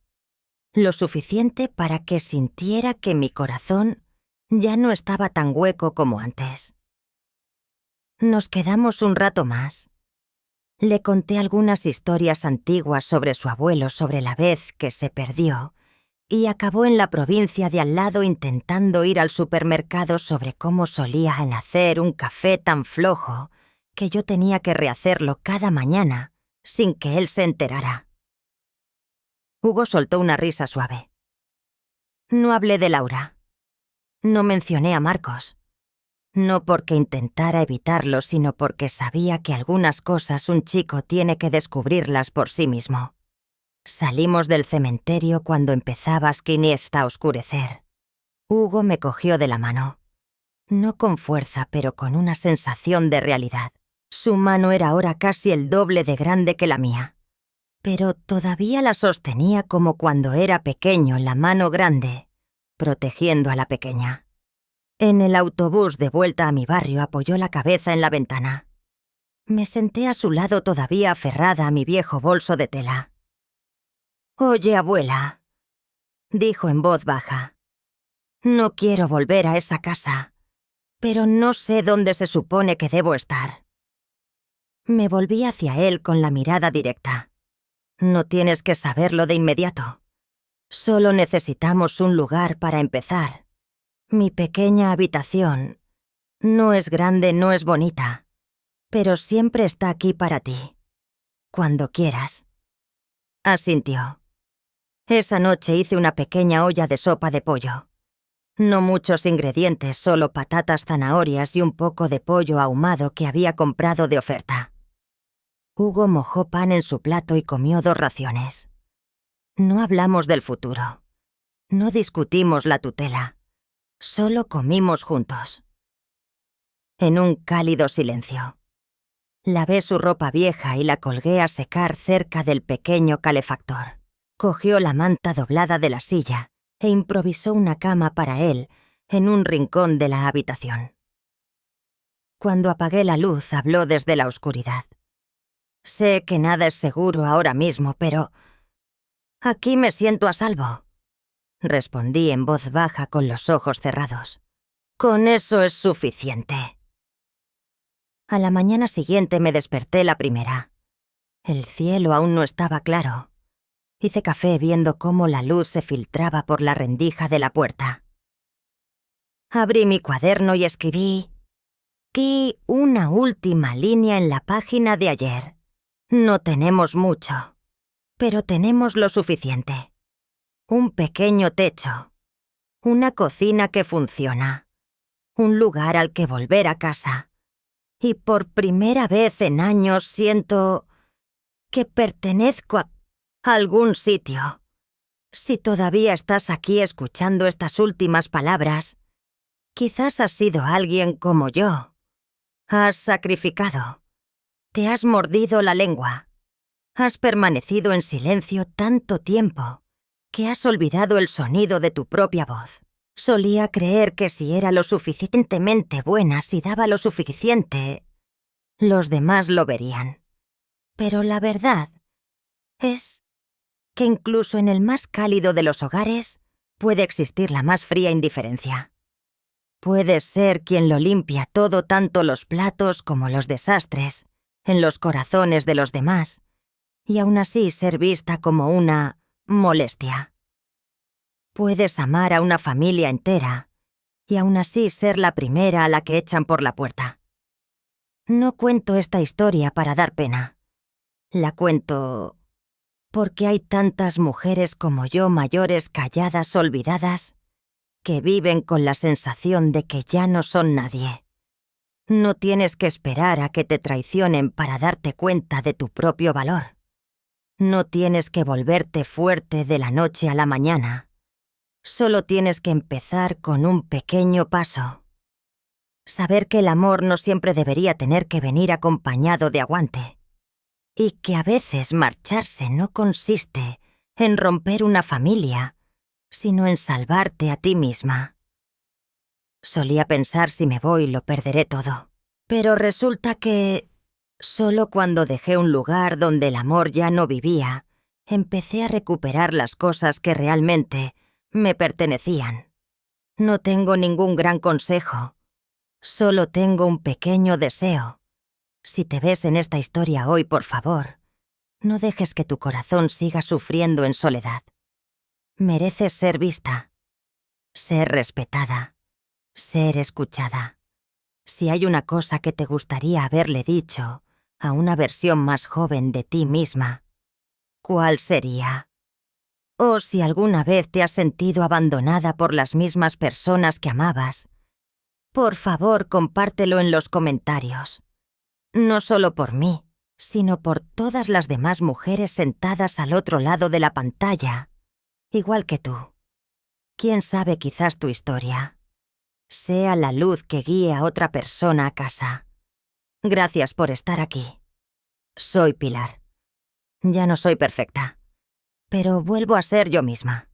lo suficiente para que sintiera que mi corazón ya no estaba tan hueco como antes. Nos quedamos un rato más. Le conté algunas historias antiguas sobre su abuelo, sobre la vez que se perdió, y acabó en la provincia de al lado intentando ir al supermercado sobre cómo solía hacer un café tan flojo que yo tenía que rehacerlo cada mañana sin que él se enterara. Hugo soltó una risa suave. No hablé de Laura. No mencioné a Marcos. No porque intentara evitarlo, sino porque sabía que algunas cosas un chico tiene que descubrirlas por sí mismo. Salimos del cementerio cuando empezaba Skinny a oscurecer. Hugo me cogió de la mano. No con fuerza, pero con una sensación de realidad. Su mano era ahora casi el doble de grande que la mía. Pero todavía la sostenía como cuando era pequeño, la mano grande, protegiendo a la pequeña. En el autobús de vuelta a mi barrio apoyó la cabeza en la ventana. Me senté a su lado todavía aferrada a mi viejo bolso de tela. «Oye, abuela», dijo en voz baja. «No quiero volver a esa casa, pero no sé dónde se supone que debo estar». Me volví hacia él con la mirada directa. «No tienes que saberlo de inmediato. Solo necesitamos un lugar para empezar. Mi pequeña habitación no es grande, no es bonita, pero siempre está aquí para ti. Cuando quieras». Asintió. Esa noche hice una pequeña olla de sopa de pollo. No muchos ingredientes, solo patatas, zanahorias y un poco de pollo ahumado que había comprado de oferta. Hugo mojó pan en su plato y comió 2 raciones. No hablamos del futuro. No discutimos la tutela. Solo comimos juntos. En un cálido silencio. Lavé su ropa vieja y la colgué a secar cerca del pequeño calefactor. Cogió la manta doblada de la silla e improvisó una cama para él en un rincón de la habitación. Cuando apagué la luz, habló desde la oscuridad. «Sé que nada es seguro ahora mismo, pero aquí me siento a salvo», respondí en voz baja con los ojos cerrados. «Con eso es suficiente». A la mañana siguiente me desperté la primera. El cielo aún no estaba claro. Hice café viendo cómo la luz se filtraba por la rendija de la puerta. Abrí mi cuaderno y escribí aquí una última línea en la página de ayer. No tenemos mucho, pero tenemos lo suficiente. Un pequeño techo, una cocina que funciona, un lugar al que volver a casa. Y por primera vez en años siento que pertenezco a algún sitio. Si todavía estás aquí escuchando estas últimas palabras, quizás has sido alguien como yo. Has sacrificado. Te has mordido la lengua. Has permanecido en silencio tanto tiempo que has olvidado el sonido de tu propia voz. Solía creer que si era lo suficientemente buena, si daba lo suficiente, los demás lo verían. Pero la verdad es que incluso en el más cálido de los hogares puede existir la más fría indiferencia. Puedes ser quien lo limpia todo, tanto los platos como los desastres, en los corazones de los demás, y aún así ser vista como una molestia. Puedes amar a una familia entera, y aún así ser la primera a la que echan por la puerta. No cuento esta historia para dar pena. La cuento porque hay tantas mujeres como yo, mayores, calladas, olvidadas, que viven con la sensación de que ya no son nadie. No tienes que esperar a que te traicionen para darte cuenta de tu propio valor. No tienes que volverte fuerte de la noche a la mañana. Solo tienes que empezar con un pequeño paso. Saber que el amor no siempre debería tener que venir acompañado de aguante. Y que a veces marcharse no consiste en romper una familia, sino en salvarte a ti misma. Solía pensar si me voy lo perderé todo. Pero resulta que solo cuando dejé un lugar donde el amor ya no vivía, empecé a recuperar las cosas que realmente me pertenecían. No tengo ningún gran consejo. Solo tengo un pequeño deseo. Si te ves en esta historia hoy, por favor, no dejes que tu corazón siga sufriendo en soledad. Mereces ser vista, ser respetada, ser escuchada. Si hay una cosa que te gustaría haberle dicho a una versión más joven de ti misma, ¿cuál sería? O si alguna vez te has sentido abandonada por las mismas personas que amabas, por favor, compártelo en los comentarios. No solo por mí, sino por todas las demás mujeres sentadas al otro lado de la pantalla, igual que tú. Quién sabe, quizás tu historia sea la luz que guíe a otra persona a casa. Gracias por estar aquí. Soy Pilar. Ya no soy perfecta, pero vuelvo a ser yo misma.